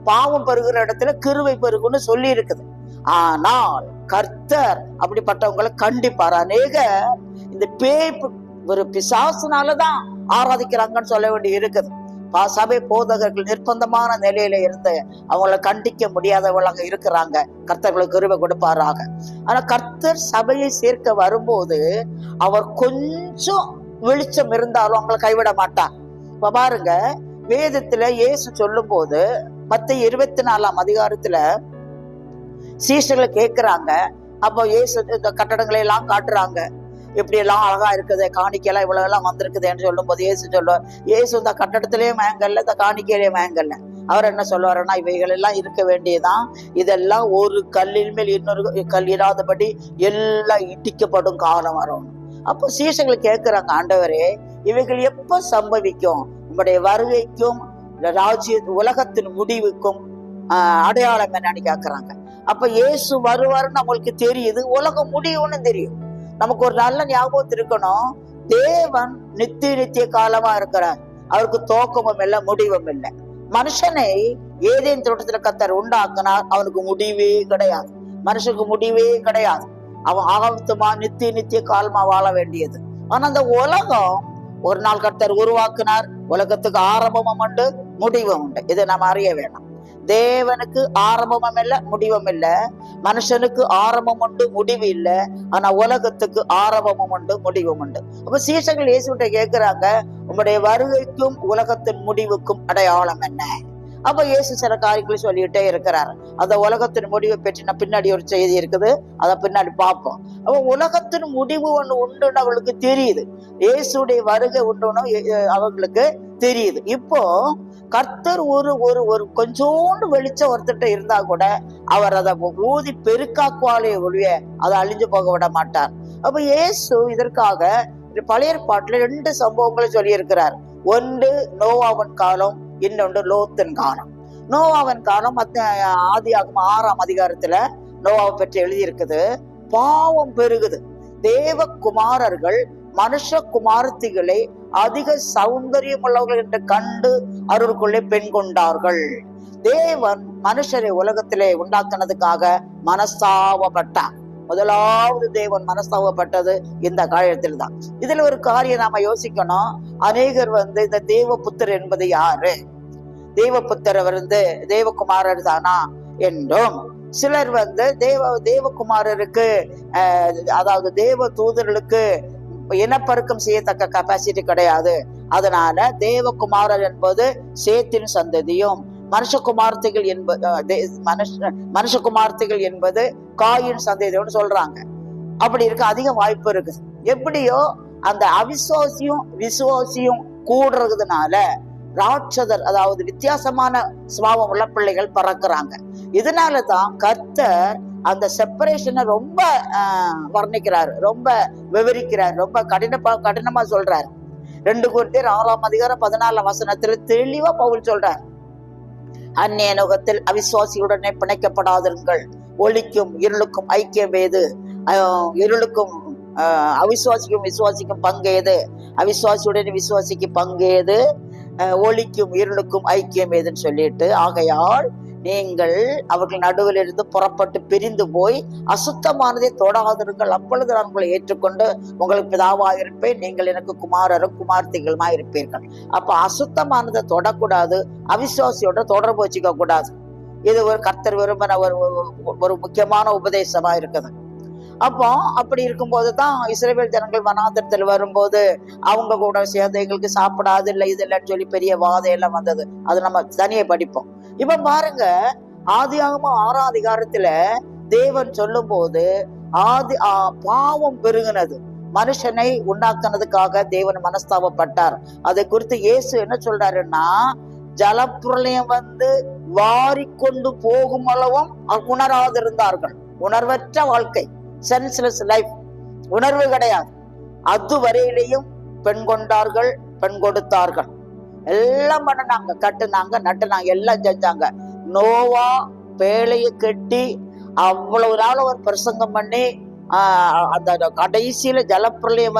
பாவம் பெருகிற இடத்துல கிருபை பெருகுன்னு சொல்லி இருக்குது. ஆனால் கர்த்தர் அப்படிப்பட்டவங்களை கண்டிப்பார். அநேக இந்த பேய் ஒரு பிசாசுனாலதான் ஆராதிக்கிறாங்கன்னு சொல்ல வேண்டி இருக்குது. சபை போதகர்கள் நிர்பந்தமான நிலையில இருந்து அவங்கள கண்டிக்க முடியாதவளாக இருக்கிறாங்க. கர்த்தர்களுக்கு கிருபை கொடுப்பாராக. ஆனா கர்த்தர் சபையை சேர்க்க வரும்போது அவர் கொஞ்சம் வெளிச்சம் இருந்தாலும் அவங்களை கைவிட மாட்டார். இப்ப பாருங்க, வேதத்துல இயேசு சொல்லும் போது மத்தேயு 24 சீஷர்களை கேட்கிறாங்க. அப்போ இயேசு இந்த கட்டடங்களை எல்லாம் காட்டுறாங்க, இப்படி எல்லாம் அழகா இருக்குது, காணிக்கையெல்லாம் இவ்வளவு எல்லாம் வந்திருக்குதுன்னு சொல்லும் போது இயேசு இந்த கட்டடத்திலேயே மயங்கல்ல, இந்த காணிக்கையிலேயே மயங்கல்ல. அவர் என்ன சொல்லுவாருன்னா, இவைகள் எல்லாம் இருக்க வேண்டியதான், இதெல்லாம் ஒரு கல்லின் மேல் இன்னொரு கல் இராதபடி எல்லாம் இடிக்கப்படும் காலம் வரும். அப்போ சீஷர்கள் கேட்கிறாங்க, ஆண்டவரே இவைகள் எப்ப சம்பவிக்கும்? உங்களுடைய வருகைக்கும் ராஜ்ய உலகத்தின் முடிவுக்கும் அடையாளம் என்னன்னு கேட்கிறாங்க. அப்ப இயேசு வருவாருன்னு நம்மளுக்கு தெரியுது, உலகம் முடியும்னு தெரியும். நமக்கு ஒரு நல்ல ஞாபகத்து இருக்கணும், தேவன் நித்திய காலமா இருக்கிறார். அவருக்கு துவக்கமும் இல்லை முடிவும் இல்லை. மனுஷனை ஏதேன் தோட்டத்துல கர்த்தர் உண்டாக்குனார், அவனுக்கு முடிவே கிடையாது. மனுஷனுக்கு முடிவே கிடையாது. அவன் ஆகத்துமா நித்திய காலமா வாழ வேண்டியது. ஆனா அந்த உலகம் ஒரு நாள் கர்த்தர் உருவாக்குனார். உலகத்துக்கு ஆரம்பமும் உண்டு, முடிவும் உண்டு. இதை நம்ம அறிய வேணும். தேவனுக்கு ஆரம்பமும் இல்லை, முடிவும் இல்லை. மனுஷனுக்கு ஆரம்பம் உண்டு, முடிவு இல்லை. ஆனா உலகத்துக்கு ஆரம்பமும் உண்டு, முடிவும் உண்டு. அப்ப சீஷர்கள் இயேசுகிட்ட கேட்கிறாங்க, உங்களுடைய வருகைக்கும் உலகத்தின் முடிவுக்கும் அடையாளம் என்ன? அப்ப இயேசு சில காரியங்களை சொல்லிட்டே இருக்கிறார். அந்த உலகத்தின் முடிவை பற்றின பின்னாடி ஒரு செய்தி இருக்குது, அதை பின்னாடி பார்ப்போம். அப்ப உலகத்தின் முடிவு ஒண்ணு உண்டுன்னு அவங்களுக்கு தெரியுது, இயேசுடைய வருகை உண்டுன்னு அவங்களுக்கு தெரியுது. இப்போ கர்த்தர் ஒரு ஒரு ஒரு கொஞ்சோண்டு வெளிச்சம் ஒருத்தர்கிட்ட இருந்தா கூட அவர் அதை ஊதி பெருக்காக்குவாலே ஒழிய அதை அழிஞ்சு போக விட மாட்டார். அப்ப இயேசு இதற்காக பழைய ஏற்பாட்டுல 2 சம்பவங்களை சொல்லி இருக்கிறார். ஒன்று நோவாவின் காலம், இன்னொன்று லோத்தின் காலம். நோவாவின் காலம் ஆதியாகமம் 6 நோவாவை பற்றி எழுதியிருக்குது. பாவம் பெருகுது. தேவகுமாரர்கள் மனுஷ குமாரத்திகளை அதிக சௌந்தரியம் உள்ளவர்கள் என்று கண்டு அவர்களுக்குள்ளே பெண் கொண்டார்கள். தேவன் மனுஷரை உலகத்திலே உண்டாக்குனதுக்காக மனஸ்தாபப்பட்டார். முதலாவது தேவன் மனஸ்தாபப்பட்டது இந்த காரியத்தில் தான். இதுல ஒரு காரியம் நாம யோசிக்கணும். அநேகர் இந்த தேவபுத்தர் என்பது யாரு? தேவபுத்தர் தேவகுமாரர் தானா என்றும், சிலர் தேவகுமாரருக்கு அதாவது தேவ தூதர்களுக்கு இனப்பெருக்கம் செய்யத்தக்க கெப்பாசிட்டி கிடையாது, அதனால தேவகுமாரர் என்பது சேத்தின் சந்ததியும், மனுஷகுமார்த்திகள் என்பது காயின் சந்ததியோடு சொல்றாங்க. அப்படி இருக்க அதிக வாய்ப்பு இருக்குது. எப்படியோ அந்த அவிசுவாசியும் விசுவாசியும் கூடுறதுனால ராட்சதர், அதாவது வித்தியாசமான சுபாவம் உள்ள பிள்ளைகள் பிறக்கிறாங்க. இதனாலதான் கர்த்தர் அந்த செப்பரேஷனை ரொம்ப வர்ணிக்கிறாரு, ரொம்ப விவரிக்கிறார், ரொம்ப கடினமா சொல்றாரு. 2 Corinthians 6:14 தெளிவா பவுல் சொல்றார், அந்நிய நுகத்தில் அவிசுவாசியுடனே பிணைக்கப்படாதீர்கள், ஒளிக்கும் இருளுக்கும் ஐக்கியம் ஏது? இருளுக்கும் அவிசுவாசிக்கும் விசுவாசிக்கும் பங்கு ஏது? அவிசுவாசியுடன் விசுவாசிக்கு பங்கு ஏது, ஒளிக்கும் இருளுக்கும் ஐக்கியம் ஏதுன்னு சொல்லிட்டு, ஆகையால் நீங்கள் அவர்கள் நடுவில் இருந்து புறப்பட்டு பிரிந்து போய் அசுத்தமானதை தொடாதிருங்கள், அப்பொழுது நான் உங்களை ஏற்றுக்கொண்டு உங்களுக்கு பிதாவாக இருப்பேன், நீங்கள் எனக்கு குமாரரும் குமார்த்திகளுமா இருப்பீர்கள். அப்ப அசுத்தமானதை தொடக்கூடாது, அவிசுவாசியோட தொடர்பு வச்சுக்க கூடாது. இது ஒரு கர்த்தர் விரும்பின ஒரு முக்கியமான உபதேசமா இருக்குது. அப்போ அப்படி இருக்கும்போது தான் இஸ்ரவேல் ஜனங்கள் வனாந்தரத்தில் வரும்போது அவங்க கூட சேர்ந்து எங்களுக்கு சாப்பிடாது இல்லை இது இல்லைன்னு சொல்லி பெரிய வாதம் எல்லாம் வந்தது. அது நம்ம தனியே படிப்போம். இப்ப பாருங்க, ஆதியாகமம் 6ஆம் அதிகாரத்துல தேவன் சொல்லும் போது பாவம் பெருகினது, மனுஷனை உண்டாக்குனதுக்காக தேவன் மனஸ்தாபப்பட்டார். அதை குறித்து இயேசு என்ன சொல்றாருன்னா, ஜலப்பிரளயம் வாரி கொண்டு போகும் அளவும் உணராதிருந்தார்கள். உணர்வற்ற வாழ்க்கை, சென்ஸ்லெஸ் லைஃப், உணர்வு கிடையாது. அது வரையிலையும் பெண் கொண்டார்கள், பெண் கொடுத்தார்கள், எல்லாம் பண்ணனாங்க, கட்டுனாங்க, நட்டுனாங்க, எல்லாம் செஞ்சாங்க. நோவா பேழைய கட்டி அவ்வளவு நாள் ஒரு பிரசங்கம் பண்ணி அந்த கடைசியில ஜலப்பிரளயம்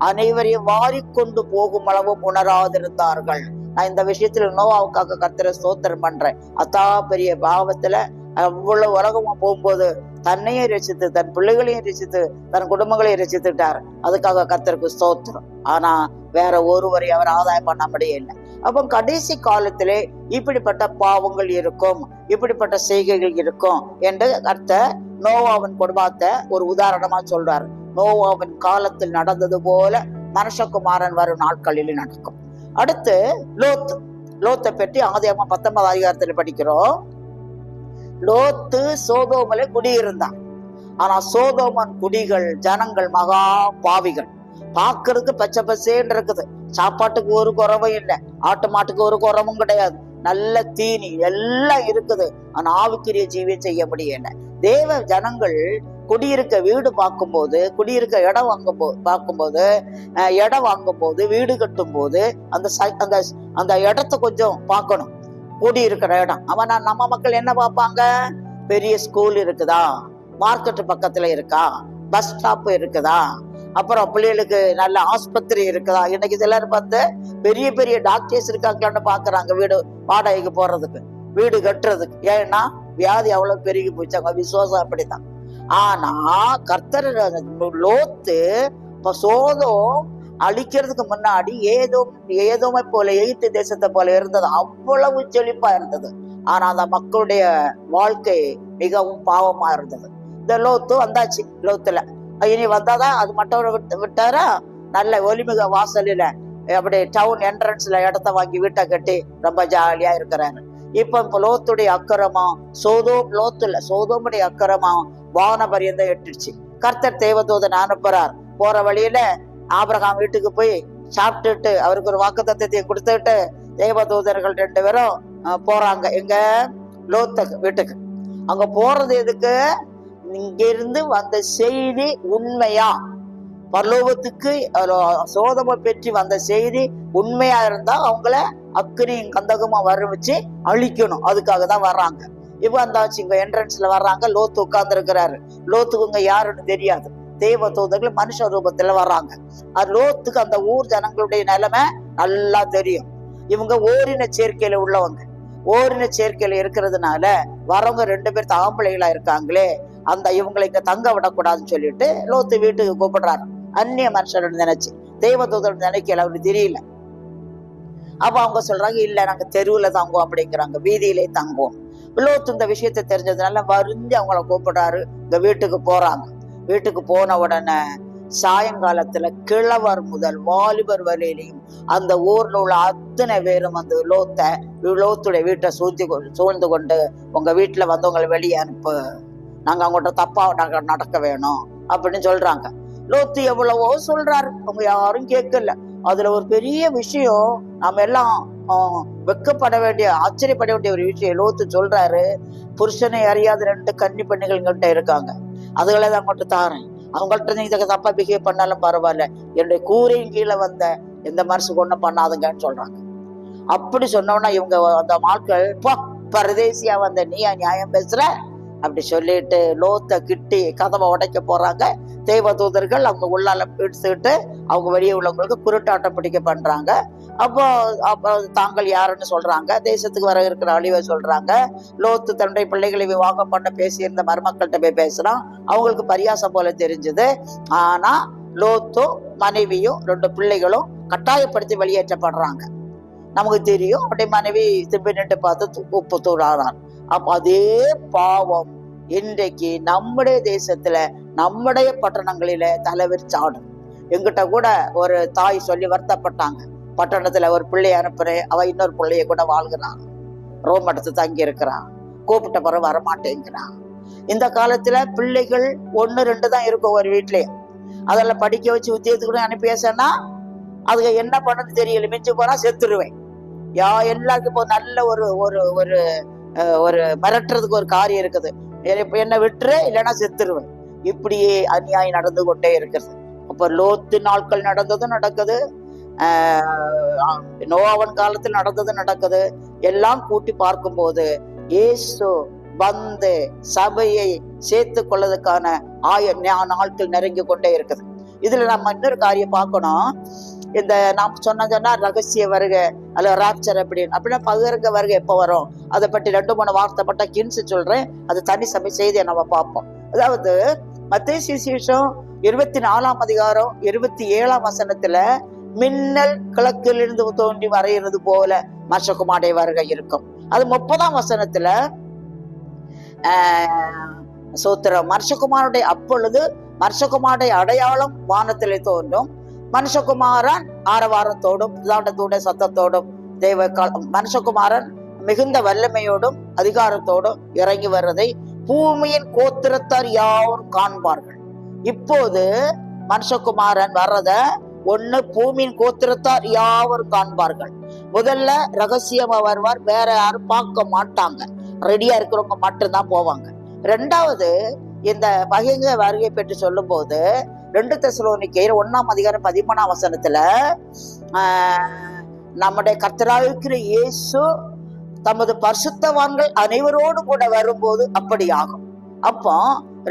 அனைவரையும் வாரி கொண்டு போகும் அளவும் உணராதிருந்தார்கள். நான் இந்த விஷயத்துல நோவாவுக்காக கர்த்தரை ஸ்தோத்திரம் பண்றேன். அத்தா பெரிய பாவத்துல அவ்வளவு உலகமா போகும்போது தன்னையும் ரசித்து, தன் பிள்ளைகளையும் ரசித்து, தன் குடும்பங்களையும் ரசித்துட்டார். அதுக்காக கர்த்தருக்கு ஸ்தோத்திரம். ஆனா வேற ஒருவரை அவர் ஆதாயம் பண்ண முடியல. அப்போ கடைசி காலத்திலே இப்படிப்பட்ட பாவங்கள் இருக்கும், இப்படிப்பட்ட செய்கைகள் இருக்கும் என்று கர்த்தர் நோவாவின் குடும்பத்தை ஒரு உதாரணமா சொல்றாரு. நோவாவின் காலத்தில் நடந்தது போல மனுஷகுமாரன் வரும் நாட்களில் நடக்கும். அடுத்து லோத்தை பற்றி ஆதியாகமம் 19ஆம் அதிகாரத்தில் படிக்கிறோம். லோத்து சோதோமிலே குடியிருந்தான். ஆனா சோதோமன் குடிகள் ஜனங்கள் மகா பாவிகள். பாக்குறதுக்கு பச்சை பசேன்னு இருக்குது, சாப்பாட்டுக்கு ஒரு குறவும் இல்லை, ஆட்டு மாட்டுக்கு ஒரு குறவும் கிடையாது, நல்ல தீனி எல்லாம் இருக்குது. ஆனா ஆவிக்குரிய ஜீவியம் செய்ய முடியல. தேவ ஜனங்கள் குடியிருக்க வீடு பார்க்கும்போது, குடியிருக்க இடம் பார்க்கும்போது, இடம் வாங்கும் போது, வீடு கட்டும் போது அந்த இடத்த கொஞ்சம் பார்க்கணும். குடியிருக்கிற இடம் அவன் நம்ம மக்கள் என்ன பார்ப்பாங்க? பெரிய ஸ்கூல் இருக்குதா, மார்க்கெட் பக்கத்துல இருக்கா, பஸ் ஸ்டாப் இருக்குதா, அப்புறம் பிள்ளைகளுக்கு நல்ல ஆஸ்பத்திரி இருக்குதா. இன்னைக்கு எல்லாரும் பெரிய பெரிய டாக்டர்ஸ் இருக்காங்களான்னு பாக்குறாங்க வீடு வாடகைக்கு போறதுக்கு, வீடு கட்டுறதுக்கு. ஏன்னா வியாதி அவ்வளவு பெருகி போச்சாங்க, விசுவாசம் அப்படித்தான். ஆனா கர்த்தர் லோத்து சோதோம் அழிக்கிறதுக்கு முன்னாடி ஏதோமை போல எகிப்து தேசத்தை போல இருந்தது, அவ்வளவு செழிப்பா இருந்தது. ஆனா அந்த மக்களுடைய வாழ்க்கை மிகவும் பாவமா இருந்தது. இந்த லோத்து வந்தாச்சு. லோத்துல இனி வந்தாதான் அது மட்டும் விட்டாரா, நல்ல ஒலிமிக வாசலில அப்படி டவுன் என்ட்ரன்ஸ்ல இடத்த வாங்கி வீட்டை கட்டி ரொம்ப ஜாலியா இருக்கிறாரு. இப்ப லோத்துடைய அக்கிரமம் சோதோமுடைய அக்கிரமம் வான பரியந்தம் எட்டுடுச்சு. கர்த்தர் தேவதூதன் அனுப்புறார். போற வழியில ஆபிரகாம் வீட்டுக்கு போய் சாப்பிட்டுட்டு அவருக்கு ஒரு வாக்குத்தத்தத்தையும் கொடுத்துட்டு தேவதூதர்கள் 2 பேரும் போறாங்க. எங்க லோத்து வீட்டுக்கு. அங்க போறது எதுக்கு? இங்க இருந்து வந்த செய்தி உண்மையா, பரலோகத்துக்கு சோதமை பெற்று வந்த செய்தி உண்மையா இருந்தா அவங்கள அக்கினியும் கந்தகமா வர வச்சு அழிக்கணும். அதுக்காக தான் வர்றாங்க. இப்ப வந்தாச்சு, இங்க என்ட்ரன்ஸ்ல வர்றாங்க. லோத்து உட்கார்ந்து இருக்கிறாரு. லோத்துக்கு இங்க யாருன்னு தெரியாது. தேவ தூதர்கள் மனுஷ ரூபத்துல வர்றாங்க. அது லோத்துக்கு அந்த ஊர் ஜனங்களுடைய நிலைமை நல்லா தெரியும். இவங்க ஓரின சேர்க்கையில உள்ளவங்க. ஓரின சேர்க்கையில இருக்கிறதுனால வரவங்க 2 பேர் ஆம்பளைகளா இருக்காங்களே, அந்த இவங்களை இங்க தங்க விடக்கூடாதுன்னு சொல்லிட்டு லோத்து வீட்டுக்கு கூப்பிடுறாரு. அந்நிய மனுஷன் நினைச்சு, தேவதூதன் நினைக்கல, அவருக்கு தெரியல. அப்ப அவங்க சொல்றாங்க, இல்ல நாங்க தெருவுல தங்குவோம் அப்படிங்கிறாங்க, வீதியிலே தங்குவோம். லோத்து இந்த விஷயத்த தெரிஞ்சதுனால வருந்தி அவங்கள கூப்பிடுறாரு. இந்த வீட்டுக்கு போறாங்க. வீட்டுக்கு போன உடனே சாயங்காலத்துல கிழவர் முதல் வாலிபர் வரையிலையும் அந்த ஊர்ல உள்ள அத்தனை பேரும் லோத்துடைய வீட்டை சூழ்ந்து கொண்டு, உங்க வீட்டுல வந்தவங்களை வெளியே அனுப்பு, நாங்க அவங்கள்ட்ட தப்பா நடக்க வேணும் அப்படின்னு சொல்றாங்க. லோத்து எவ்வளவோ சொல்றாரு, அவங்க யாரும் கேட்கல. அதுல ஒரு பெரிய விஷயம், நாம எல்லாம் வெக்கப்பட வேண்டிய, ஆச்சரியப்பட வேண்டிய ஒரு விஷயம் லோத்து சொல்றாரு. புருஷனை அறியாத 2 கன்னி பெண்ணுகள் கிட்ட இருக்காங்க, அதுகளை தான் மட்டும் தாரேன், அவங்கள்ட்ட நீங்க தப்பா பிஹேவ் பண்ணாலும் பரவாயில்ல, என்னுடைய கூரையின் கீழே வந்த எந்த மனசுக்கு ஒண்ணும் பண்ணாதுங்கன்னு சொல்றாங்க. அப்படி சொன்னோன்னா இவங்க அந்த ஆட்கள், பரதேசியா வந்த நீயா நியாயம் பேசுற அப்படி சொல்லிட்டு லோத்தை கிட்டி கதவை உடைக்க போறாங்க. தேவதூதர்கள் அவங்க உள்ளால பிடிச்சுக்கிட்டு அவங்க வெளியே உள்ளவங்களுக்கு குருட்டாட்டம் பிடிக்க பண்றாங்க. அப்போ தாங்கள் யாருன்னு சொல்றாங்க, தேசத்துக்கு வர இருக்கிற அழிவை சொல்றாங்க. லோத்து தன்னுடைய பிள்ளைகளை விவாகம் பண்ண பேசியிருந்த மருமக்கள்கிட்ட போய் பேசுறான். அவங்களுக்கு பரியாசம் போல தெரிஞ்சது. ஆனா லோத்தும் மனைவியும் 2 பிள்ளைகளும் கட்டாயப்படுத்தி வெளியேற்றப்படுறாங்க. நமக்கு தெரியும், அப்படி மனைவி திரும்பி நின்று பார்த்து உப்பு தூளானான். அப்ப அதே பாவம் இன்றைக்கு நம்முடைய தேசத்துல நம்முடைய பட்டணங்களில தலைவிரிச்சாடும். எங்கிட்ட கூட ஒரு தாய் சொல்லி வருத்தப்பட்டாங்க, பட்டணத்துல ஒரு பிள்ளைய அனுப்புறேன், அவ இன்னொரு பிள்ளைய கூட வாழ்கிறான், ரோம் எடுத்து தங்கி இருக்கிறான், கூப்பிட்ட பிறகு வரமாட்டேங்கிறான். இந்த காலத்துல பிள்ளைகள் 1 2 தான் இருக்கும் ஒரு வீட்லயே. அதெல்லாம் படிக்க வச்சு உத்தியோகத்துக்கு அனுப்பி பேசனா அதுக்கு என்ன பண்ணது தெரியல, மிஞ்சு போனா செத்துருவேன். எல்லாருக்கும் இப்போ நல்ல ஒரு ஒரு ஒரு ஒரு மிரட்டுறதுக்கு ஒரு காரியம் இருக்குது, என்ன விட்டுரு இல்லைன்னா செத்துருவேன். இப்படியே அநியாயம் நடந்து கொண்டே இருக்கிறது. அப்ப லோத்து நாட்கள் நடந்ததும் நடக்குது, நோவாவின் காலத்தில் நடந்தது நடக்குது. எல்லாம் கூட்டி பார்க்கும்போது இயேசு வந்து சபையை சேர்த்து கொள்ளதுக்கான நாட்கள் நெருங்கி கொண்டே இருக்குது. இதுல நம்ம இன்னொரு காரியம் பார்க்கணும். இந்த நாம் சொன்னா ரகசிய வருகை அல்ல ராப்சர் அப்படின்னா பகிரங்க வருகை எப்ப வரும், அதை பற்றி 2-3 வார்த்தை மட்டும் கின்ஸ் சொல்றேன். அது தனி சபை செய்தியை நம்ம பார்ப்போம். அதாவது மத்தேயு சுவிசேஷம் 24ஆம் அதிகாரம் 27ஆம் வசனத்துல மின்னல் கிழக்கிலிருந்து தோன்றி வரைகிறது போல மனுஷகுமாரனுடைய வருகை இருக்கும். அது 30ஆம் வசனத்துல சோத்திரம் மனுஷகுமாரனுடைய அப்பொழுது மனுஷகுமாரனுடைய அடையாளம் வானத்திலே தோன்றும், மனுஷகுமாரன் ஆரவாரத்தோடும் தாண்டத்தோட சத்தத்தோடும் மனுஷகுமாரன் மிகுந்த வல்லமையோடும் அதிகாரத்தோடும் இறங்கி வர்றதை பூமியின் கோத்திரத்தார் யாரும் காண்பார்கள். இப்போது மனுஷகுமாரன் வர்றத பூமியின் கோத்திரத்தார் யாவரும் காண்பார்கள். முதல்ல ரகசியமா வருவார், வேற யாரும் பார்க்க மாட்டாங்க, ரெடியா இருக்கிறவங்க மட்டும்தான் போவாங்க. 2வது இந்த பகிரங்க வருகை பற்றி சொல்லும் போது 2 தெசலோனிக்கேயர் 1ஆம் அதிகாரம் 13ஆம் வசனத்துல நம்முடைய கர்த்தராயிருக்கிற இயேசு தமது பரிசுத்தவான்கள் அனைவரோடு கூட வரும்போது அப்படி ஆகும். அப்போ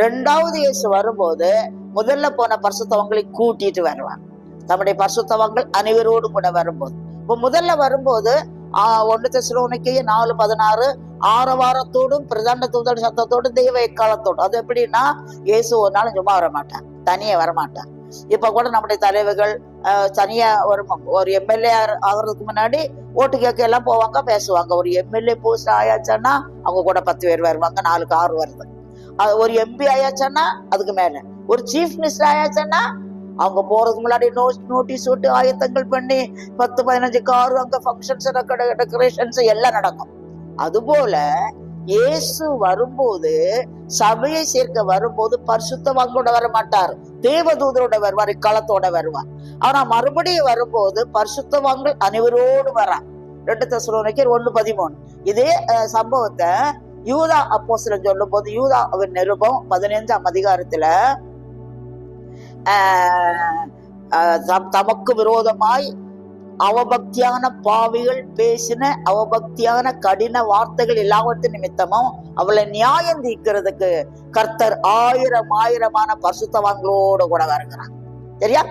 2வது இயேசு வரும்போது முதல்ல போன பரிசுத்தவான்களை கூட்டிட்டு வருவார். நம்முடைய பரிசுத்தவான்கள் அனைவரோடு கூட வரும்போது, இப்போ முதல்ல வரும்போது 1 தெசலோனிக்கேயர் 4:16 ஆரவாரத்தோடும் பிரதான தூதன் சத்தத்தோடும் தெய்வ எக்காலத்தோடும். அது எப்படின்னா இயேசு ஒரு நாள் சும்மா வரமாட்டான், தனியே வரமாட்டான். இப்ப கூட நம்முடைய தலைவர்கள் தனியா ஒரு எம்எல்ஏ ஆகிறதுக்கு முன்னாடி ஓட்டு கேட்க எல்லாம் போவாங்க, பேசுவாங்க. ஒரு எம்எல்ஏ போஸ்ட் ஆயாச்சான்னா அவங்க கூட 10 பேர் வருவாங்க, 4 கார் வருது. ஒரு எம்பி ஆயாச்சான்னா அதுக்கு மேல, ஒரு சீஃப் மினிஸ்டர் ஆயாச்சான்னா அவங்க போறதுக்கு முன்னாடி நோட்டீஸ் விட்டு ஆயத்தங்கள் பண்ணி 10-15 காரு அங்க ஃபங்க்ஷன்ஸ் டெக்கரேஷன்ஸ் எல்லாம் நடக்கும். அதுபோல இயேசு வரும்போது சபையை சேர்க்க வரும்போது பரிசுத்தவான்களோட வர மாட்டார், தேவதூதரோட வருவார், களத்தோட வருவார். ஆனா மறுபடியும் வரும்போது பரிசுத்தவான்கள் அனைவரோடு வரார். 2 தெசலோனிக்கேயர் 1:13. இதே சம்பவத்தை யூதா அப்போஸ்தலன் சொல்லும் போது யூதாவின் நிருபம் 15ஆம் அதிகாரத்துல தமக்கு விரோதமாய் அவபக்தியான பாவிகள் பேசின அவபக்தியான கடின வார்த்தைகள் எல்லாவற்றின் நிமித்தமும் அவளை நியாயம் தீர்க்கிறதுக்கு கர்த்தர் 1000 பரிசுத்தவான்களோடு கூட வருகிறார். சரியா?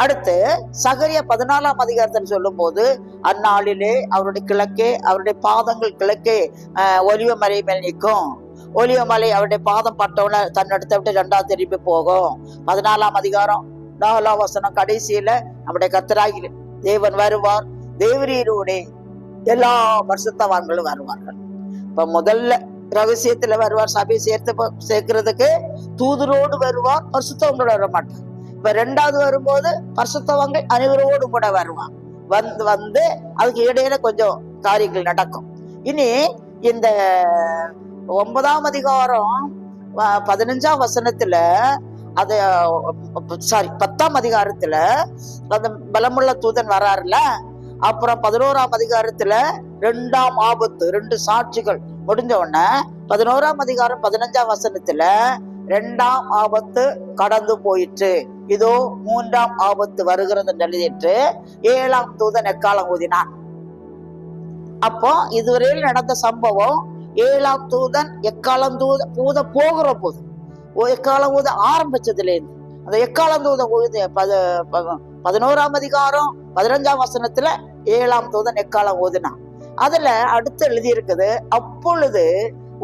அடுத்து சகரியா 14ஆம் அதிகாரத்தில் சொல்லும் போது அந்நாளிலே அவருடைய கிழக்கே அவருடைய பாதங்கள் கிழக்கே ஒலிவ மலை மேல் நிற்கும், ஒலிவ மலை அவருடைய பாதம் பட்டவுடனே தன்னிடத்தை விட்டு 2ஆவது திருப்பி போகும். 14ஆம் அதிகாரம் 4ஆம் வசனம் கடைசியில நம்முடைய கர்த்தராகி தேவன் வருவார், தேவரீரோட எல்லா பரிசுத்தவான்களும் வருவார்கள். இப்ப முதல்ல ரகசியத்துல வருவார், சபையை சேர்க்கிறதுக்கு தூதரோடு வருவார், பரிசுத்தவங்களோட வர மாட்டார். இப்ப 2வது வரும்போது பரிசுத்தவான்கள் அனைவரோடு கூட வருவான். வந்து அதுக்கு இடையில கொஞ்சம் காரியங்கள் நடக்கும். இனி இந்த 9ஆம் அதிகாரம் 15ஆம் வசனத்துல அது 10ஆம் அதிகாரத்துல அந்த பலமுள்ள தூதன் வராருல, அப்புறம் 11ஆம் அதிகாரத்துல 2ஆம் ஆபத்து 2 சாட்சிகள் முடிஞ்ச உடனே 11ஆம் அதிகாரம் 15ஆம் வசனத்துல 2ஆம் ஆபத்து கடந்து போயிற்று, இதோ 3ஆம் ஆபத்து வருகிறது எழுதிட்டு 7ஆம் தூதன் எக்காலம் ஊதினான். அப்போ இதுவரையில் நடந்த சம்பவம் 7ஆம் தூதன் எக்காலம் ஊத போகிற போது, எக்காலம் ஊத ஆரம்பிச்சதுல இருந்து அந்த எக்காலம் தூதன் 11ஆம் அதிகாரம் 15ஆம் வசனத்துல 7ஆம் தூதன் எக்காலம் ஓதுனான். அதுல அடுத்து எழுதி இருக்குது, அப்பொழுது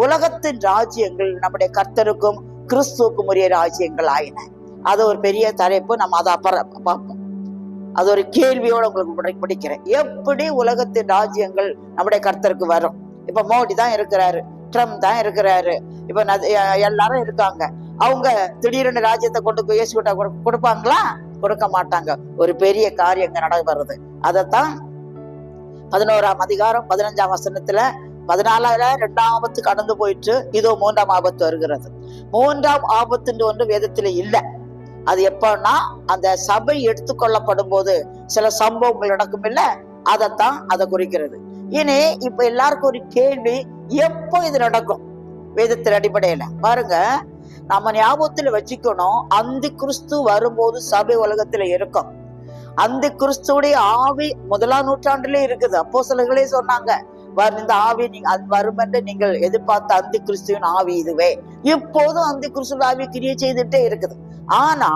உலகத்தின் ராஜ்யங்கள் நம்முடைய கர்த்தருக்கும் கிறிஸ்துவுக்கும் உரிய ராஜ்யங்கள் ஆயின. அது ஒரு பெரிய தலைப்பு, நம்ம அதை அப்புறம் பார்ப்போம். அது ஒரு கேள்வியோட உங்களுக்கு படிக்கிறேன். எப்படி உலகத்தின் ராஜ்யங்கள் நம்முடைய கர்த்தருக்கு வரும்? இப்ப மோடி தான் இருக்கிறாரு, ட்ரம்ப் தான் இருக்கிறாரு, இப்ப எல்லாரும் இருக்காங்க. அவங்க திடீர்னு ராஜ்யத்தை கொண்டு போய் இயேசுகிட்ட கொடுப்பாங்களா? கொடுக்க மாட்டாங்க. ஒரு பெரிய காரியம் நடைபெறுது. அதத்தான் 11ஆம் அதிகாரம் 15ஆம் வசனத்துல 14 2ஆம் ஆபத்து கடந்து போயிட்டு இதோ 3ஆம் ஆபத்து வருகிறது. 3ஆம் ஆபத்து ஒன்று வேதத்துல இல்லை. அது எப்பன்னா அந்த சபை எடுத்துக்கொள்ளப்படும் போது சில சம்பவங்கள் நடக்கும் இல்ல, அதைத்தான் அதை குறிக்கிறது. இனி இப்ப எல்லாருக்கும் ஒரு கேள்வி, எப்போ இது நடக்கும்? வேதத்தின் அடிப்படையில பாருங்க, நம்ம ஞாபகத்துல வச்சுக்கணும், அந்தி கிறிஸ்து வரும்போது சபை உலகத்துல இருக்கும். அந்தி கிறிஸ்துடைய ஆவி 1ஆம் நூற்றாண்டுல இருக்குது. அப்போஸ்தலர்களே சொன்னாங்க, இந்த ஆவி வரும் என்று நீங்கள் எதிர்பார்த்த அந்தி கிறிஸ்துவின் ஆவி இதுவே. இப்போதும் அந்தி கிறிஸ்து ஆவி கிரியை செய்துட்டே இருக்குது. ஆனா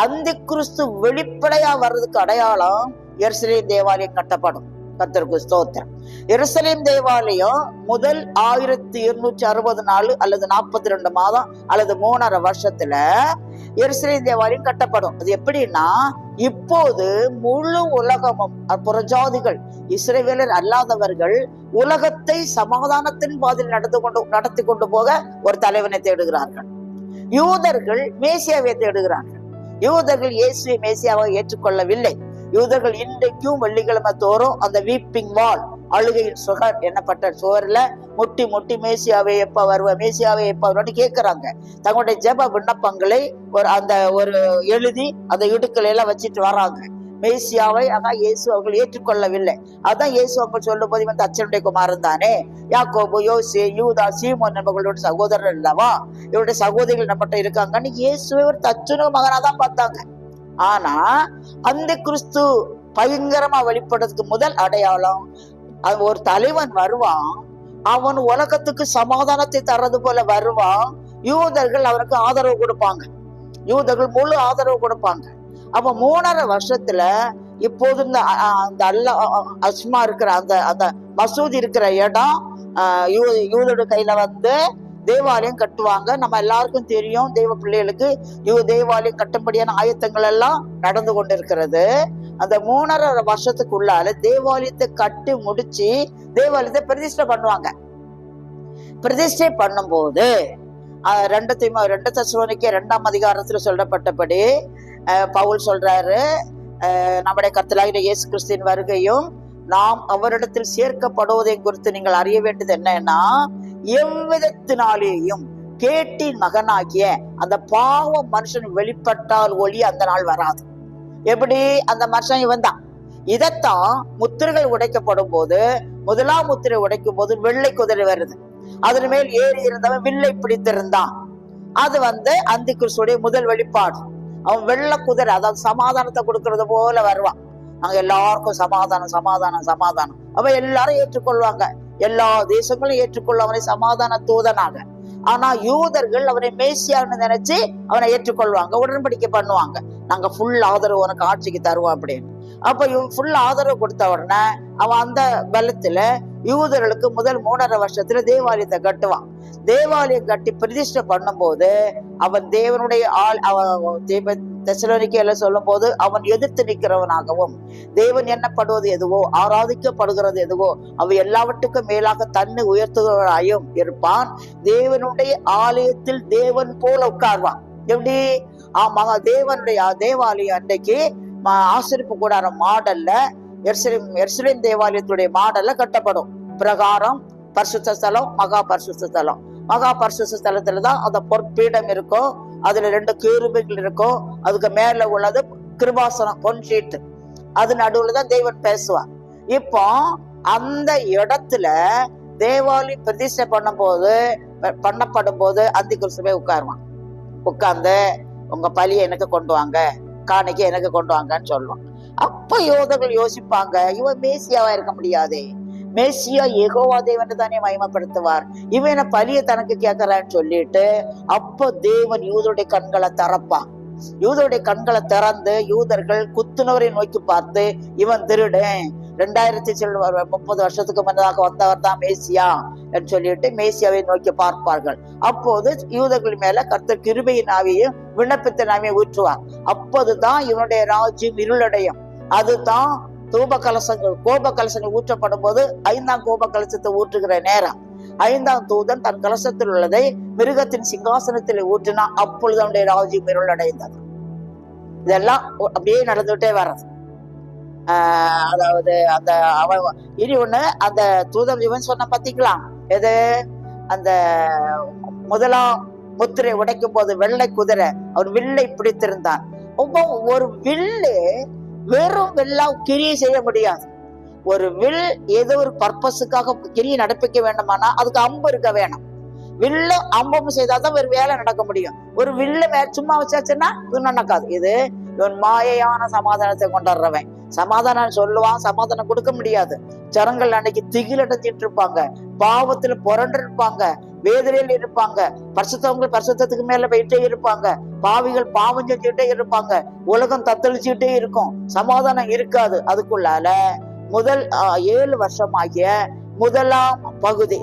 அந்தி கிறிஸ்து வெளிப்படையா வர்றதுக்கு அடையாளம் எருசலேம் தேவாலயம் கட்டப்படும். கர்த்தருக்கு ஸ்தோத்திரம். எருசலேம் தேவாலயம் முதல் 1260 நாள் அல்லது 42 மாதம் அல்லது 3.5 வருஷத்துல எருசலேம் தேவாலயம் கட்டப்படும். அது எப்படின்னா, இப்போது முழு உலகமும் புறஜாதிகள் இஸ்ரவேலர் அல்லாதவர்கள் உலகத்தை சமாதானத்தின் பாதையில் நடத்தி கொண்டு போக ஒரு தலைவனை தேடுகிறார்கள். யூதர்கள் மேசியாவை தேடுகிறார்கள். யூதர்கள் இயேசுவை மேசியாவை ஏற்றுக்கொள்ளவில்லை. யூதர்கள் இன்றைக்கும் வெள்ளிக்கிழமை தோறும் அந்த வீப்பிங் வால், அழுகையின் சுகர் என்னப்பட்ட சுவர்ல முட்டி முட்டி மேசியாவை எப்ப வருவ, மேசியாவை எப்ப வருவான்னு கேட்கிறாங்க. தங்களுடைய ஜெப விண்ணப்பங்களை ஒரு எழுதி அந்த இடுக்களை எல்லாம் வச்சுட்டு வராங்க. மேசியாவை இயேசு அவர்கள் ஏற்றுக்கொள்ளவில்லை. அதான் இயேசு அவங்க சொல்லும் போது இவன் தச்சனுடைய குமாரன் தானே, யாக்கோபு, யோசே, யூதா, சீமோன் என்பவர்களுடைய சகோதரர் அல்லவா, இவருடைய சகோதரிகள் நம்மகிட்ட இருக்காங்கன்னு இயேசுவை ஒரு தச்சனு மகனா தான் பார்த்தாங்க. ஆனா அந்த கிறிஸ்து பயங்கரமா வெளிப்படுறதுக்கு முதல் அடையாளம், ஒரு தலைவன் வருவான், அவன் உலகத்துக்கு சமாதானத்தை தர்றது போல வருவான். யூதர்கள் அவனுக்கு ஆதரவு கொடுப்பாங்க. யூதர்கள் முழு ஆதரவு கொடுப்பாங்க. அப்ப 3.5 வருஷத்துல இப்போது இந்த அஸ்மா இருக்கிற அந்த மசூதி இருக்கிற இடம் யூதோட கையில வந்து தேவாலயம் கட்டுவாங்க. நம்ம எல்லாருக்கும் தெரியும், தேவ பிள்ளைகளுக்கு தேவாலயம் கட்டும்படியான ஆயத்தங்கள் எல்லாம் நடந்து கொண்டிருக்கிறது. அந்த 3.5 வருஷத்துக்குள்ளால தேவாலயத்தை கட்டி முடிச்சு தேவாலயத்தை பிரதிஷ்டை பண்ணுவாங்க. பிரதிஷ்டை பண்ணும் போது 2 தெசலோனிக்கேயர் 2ஆம் அதிகாரத்துல சொல்லப்பட்டபடி பவுல் சொல்றாரு, நம்முடைய கர்த்தராகிய இயேசு கிறிஸ்துவின் வருகையும் நாம் அவரிடத்தில் சேர்க்கப்படுவதை குறித்து நீங்கள் அறிய வேண்டியது என்னன்னா, எவ்விதத்தினாலேயும் கேட்டின் மகனாகிய அந்த பாவ மனுஷன் வெளிப்பட்டால் ஒளி அந்த நாள் வராது. எப்படி? அந்த மனுஷன் இவன் தான். இதத்தான் முத்திரைகள் உடைக்கப்படும் போது, 1ஆம் முத்திரை உடைக்கும் போது வெள்ளை குதிரை வருது, அதன் மேல் ஏறி இருந்தவன் வில்லை பிடித்திருந்தான். அது அந்தி கிறிஸ்துடைய முதல் வெளிப்பாடு. அவன் வெள்ளை குதிரை, அதாவது சமாதானத்தை கொடுக்கறது போல வருவான். அங்க எல்லாருக்கும் சமாதானம் சமாதானம் சமாதானம். அவன் எல்லாரும் ஏற்றுக்கொள்வாங்க, எல்லா தேசங்களும் ஏற்றுக்கொள்ள அவனை சமாதான தூதனாக. ஆனா யூதர்கள் அவனை மேசியான்னு நினைச்சு அவனை ஏற்றுக்கொள்வாங்க, உடன்படிக்கை பண்ணுவாங்க, நாங்க ஃபுல் ஆதரவு உனக்கு ஆட்சிக்கு தருவோம் அப்படின்னு. அப்ப ஃபுல் ஆதரவு கொடுத்த உடனே அவன் அந்த பலத்துல யூதர்களுக்கு முதல் 3.5 வருஷத்துல தேவாலயத்தை கட்டுவான். தேவாலயம் கட்டி பிரதிஷ்டை பண்ணும் போது அவன் தேவனுடைய தெசலோனிக்கேயர்ல சொல்லும் போது அவன் எதிர்த்து நிற்கிறவனாகவும், தேவன் எண்ணப்படுவது எதுவோ, ஆராதிக்கப்படுகிறது எதுவோ, அவை எல்லாவற்றுக்கும் மேலாக தன்னை உயர்த்துவராயும் இருப்பான். தேவனுடைய ஆலயத்தில் தேவன் போல உட்கார்வான். எப்படி? தேவனுடைய தேவாலயம் அன்றைக்கு ஆசரிப்பு கூடார மாடல்ல, எருசலேம் தேவாலயத்துடைய மாடல்ல கட்டப்படும். பிரகாரம், பரிசுத்த ஸ்தலம், மகா பரிசுத்த ஸ்தலம். மகா பரிசுத்த ஸ்தலத்துலதான் அந்த பொற்பீடம் இருக்கும், அதுல 2 கேருபைகள் இருக்கும், அதுக்கு மேல உள்ளது கிருபாசனம், பொன் ஷீட்டு, அது நடுவுலதான் தேவன் பேசுவார். இப்போ அந்த இடத்துல தேவாலயம் பிரதிஷ்டை பண்ணப்படும் போது அந்தி கிறிஸ்துவே உட்காருவான். உட்கார்ந்து உங்க பலியை எனக்கு கொண்டு வாங்க, காணிக்கை எனக்கு கொண்டு வாங்கன்னு சொல்லுவான். அப்ப யூதர்கள் யோசிப்பாங்க, இவன் மேசியாவா இருக்க முடியாதே, மேசியா யெகோவா தேவன் தானே மகிமைப்படுத்துவார், இவன் பலிய தனக்கு கேட்கறான்னு சொல்லிட்டு அப்ப தேவன் யூதருடைய கண்களை திறப்பான். யூதருடைய கண்களை திறந்து யூதர்கள் குத்துனவரை நோக்கி பார்த்து இவன் திருடன், 2030 வருஷத்துக்கு முன்னதாக வந்தவர் தான் மேசியா என்று சொல்லிட்டு மேசியாவை நோக்கி பார்ப்பார்கள். அப்போது யூதர்கள் மேல கர்த்தர் கிருபையின் ஆவியையும் விண்ணப்பத்தின் ஆவியை ஊற்றுவார். அப்போதுதான் இவனுடைய ராஜ்யம் இருளடையும். அதுதான் தூப கலசங்கள் கோப கலசங்கள் ஊற்றப்படும் போது 5ஆம் கோப கலசத்தை ஊற்றுகிற நேரம். 5ஆம் தூதன் தன் கலசத்தில் உள்ளதை மிருகத்தின் சிங்காசனத்தில் ஊற்றினா அப்பொழுது அவனுடைய ராஜ்யம் இருளடைந்தது. இதெல்லாம் அப்படியே நடந்துட்டே வர்றது. அதாவது அந்த அவன் இனி ஒண்ணு அந்த தூதன் இவன் சொன்ன பாத்தீங்களா, எது அந்த முதலாம் முத்திரை உடைக்கும் போது வெள்ளை குதிரை அவன் வில்லை பிடித்திருந்தான். ஒரு வில்லு வெறும் வில்லா கிரியை செய்ய முடியாது. ஒரு வில் ஏதோ ஒரு பர்பஸுக்காக கிரியை நடப்பிக்க வேண்டுமானா அதுக்கு அம்பு இருக்க வேணும். வில்லு அம்பும் செய்தாதான் ஒரு வேலை நடக்க முடியும். ஒரு வில்லு சும்மா வச்சாச்சுன்னா இது நடக்காது. இது இவன் மாயையான சமாதானத்தை கொண்டாடுறவன். சமாதானம் சொல்லுவான், சமாதானம் கொடுக்க முடியாது. ஜனங்கள் அன்னைக்கு திகில் அடைஞ்சிட்டு இருப்பாங்க, பாவத்துல புரண்டு இருப்பாங்க, வேதனையில் இருப்பாங்க. பரிசுத்தவங்க பரிசுத்தத்துக்கு மேல போயிட்டே இருப்பாங்க, பாவிகள் பாவம் செஞ்சுட்டே இருப்பாங்க, உலகம் தத்தளிச்சுட்டே இருக்கும், சமாதானம் இருக்காது. அதுக்குள்ளால முதல் 7 வருஷமாகிய முதலாம் பகுதி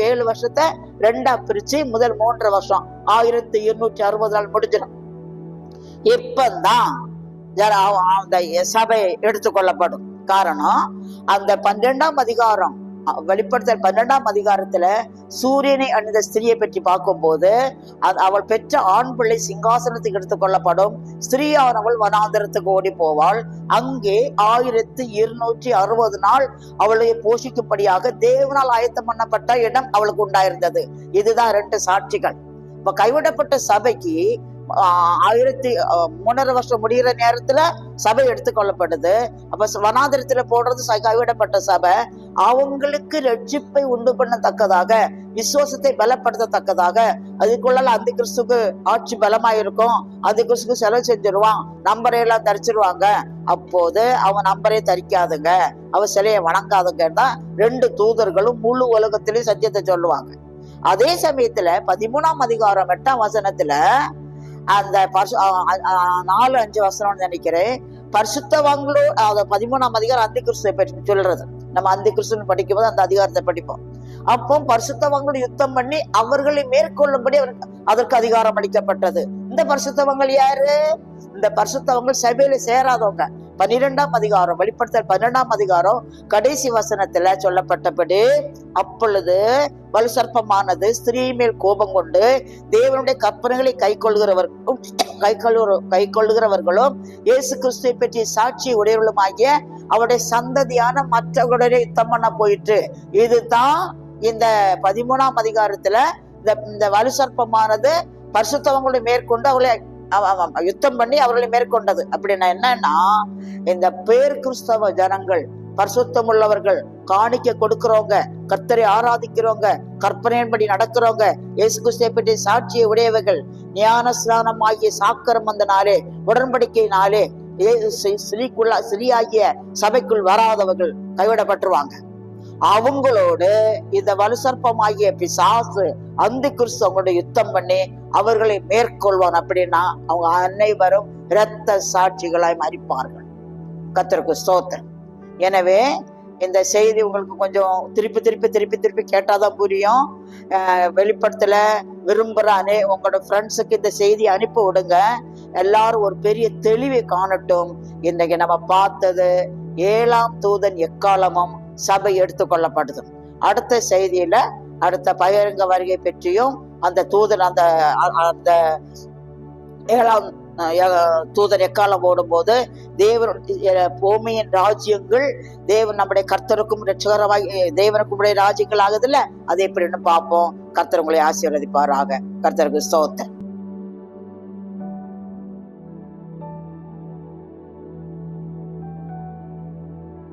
7 வருஷத்தை 2ஆ பிரிச்சு முதல் 3 வருஷம் 1260 நாள் முடிஞ்சிடும். இப்பதான் அந்த சபை எடுத்துக்கொள்ளப்படும். காரணம் அந்த 12ஆம் அதிகாரம் வெளிப்படுத்தல் 12ஆம் அதிகாரத்துல சூரியனை அணிந்த ஸ்திரியை பற்றி பார்க்கும் போது அவள் பெற்ற ஆண் பிள்ளை சிங்காசனத்துக்கு எடுத்துக் கொள்ளப்படும். ஸ்திரீயானவள் வனாந்தரத்துக்கு ஓடி போவாள். அங்கே 1260 நாள் அவளை போஷிக்கும்படியாக தேவனால் ஆயத்தம் பண்ணப்பட்ட இடம் அவளுக்கு உண்டாயிருந்தது. இதுதான் 2 சாட்சிகள். இப்ப கைவிடப்பட்ட சபைக்கு 1300 வருஷம் முடிகிற நேரத்துல சபை எடுத்துக்கொள்ளப்படுது. அப்ப வனாந்திரத்துல போடுறது கைவிடப்பட்ட சபை. அவங்களுக்கு ரட்சிப்பை உண்டு பண்ணத்தக்கதாக, விசுவாசத்தை பலப்படுத்தத்தக்கதாக, அதுக்குள்ள அந்த கிறிஸ்துக்கு ஆட்சி பலமாயிருக்கும், அந்த கிறிஸ்துக்கு செலவு செஞ்சிருவான், நம்பரையெல்லாம் தரிச்சிருவாங்க. அப்போது அவன் நம்பரே தரிக்காதுங்க, அவன் சிலையை வணங்காதுங்கன்னா 2 தூதர்களும் முழு உலகத்திலையும் சத்தியத்தை சொல்லுவாங்க. அதே சமயத்துல 13ஆம் அதிகாரம் 8ஆம் வசனத்துல அந்த 4-5 வசனம் நினைக்கிறேன், பரிசுத்தவான்களோ 13ஆம் அதிகாரம் அந்தி கிறிஸ்துவை பற்றி சொல்றது. நம்ம அந்தி கிறிஸ்துன்னு படிக்கும் போது அந்த அதிகாரத்தை படிப்போம். அப்போ பரிசுத்தவான்கள் யுத்தம் பண்ணி அவர்களை மேற்கொள்ளும்படி அதற்கு அதிகாரம் அளிக்கப்பட்டது. இந்த பரிசுத்தவங்கள் யாரு? இந்த பரிசுத்தவங்கள் சபையில சேராதவங்க. 12ஆம் அதிகாரம் வெளிப்படுத்தல் 12ஆம் அதிகாரம் கடைசி வசனத்துல சொல்லப்பட்டபடி, அப்பொழுது வலுசற்பமானது ஸ்திரீ மேல் கோபம் கொண்டு தேவனுடைய கற்பனைகளை கை கொள்ளுகிறவர்களும் இயேசு கிறிஸ்துவை பற்றி சாட்சி உடையவர்களும் ஆகிய அவருடைய சந்ததியான மற்றவர்களுடைய யுத்தம் பண்ண போயிட்டு. இதுதான் இந்த 13ஆம் அதிகாரத்துல இந்த வலுசற்பமானது பரிசுத்தவங்களை மேற்கொண்டு அவர்களை யுத்தம் பண்ணி அவர்களை மேற்கொண்டது. அப்படின்னா என்னன்னா, இந்த பேர் கிறிஸ்தவ ஜனங்கள், பரிசுத்தம் உள்ளவர்கள், காணிக்க கொடுக்கிறவங்க, கர்த்தரை ஆராதிக்கிறவங்க, கற்பனையின்படி நடக்கிறவங்க, இயேசு கிறிஸ்துவை பற்றி சாட்சியை உடையவர்கள், ஞான ஸ்நானம் ஆகிய சாக்கரமந்தனாலே உடன்படிக்கையினாலே ஸ்ரீயாகிய சபைக்குள் வராதவர்கள் கைவிடப்பட்டுருவாங்க. அவங்களோடு இந்த வலுசற்பமாகிய பிசாசு அந்த கிறிஸ்து அவங்களுடைய யுத்தம் பண்ணி அவர்களை மேற்கொள்வான். அப்படின்னா அவங்க அனைவரும் இரத்த சாட்சிகளாய் மரிப்பார்கள். கர்த்தருக்கு ஸ்தோத்திரம். எனவே இந்த செய்தி உங்களுக்கு கொஞ்சம் திருப்பி கேட்டாதான் புரியும். வெளிப்படுத்தல விரும்புறானே உங்களோட ஃப்ரெண்ட்ஸுக்கு இந்த செய்தி அனுப்பி விடுங்க. எல்லாரும் ஒரு பெரிய தெளிவை காணட்டும். இன்னைக்கு நம்ம பார்த்தது 7ஆம் தூதன் எக்காலமும் சபை எடுத்துக்கொள்ளப்படுது. அடுத்த செய்தியில அடுத்த பகிரங்க வருகை பற்றியும் அந்த தூதன் அந்த 7ஆம் தூதன் எக்காலம் ஓடும் போது பூமியின் ராஜ்யங்கள் நம்முடைய கர்த்தருக்கும் தேவனுக்கும் ராஜ்யங்கள் ஆகுதுல்ல, அது எப்படின்னு பார்ப்போம். கர்த்தர் உங்களை ஆசீர்வதிப்பாராக. கர்த்தருக்கு ஸ்தோத்திரம்.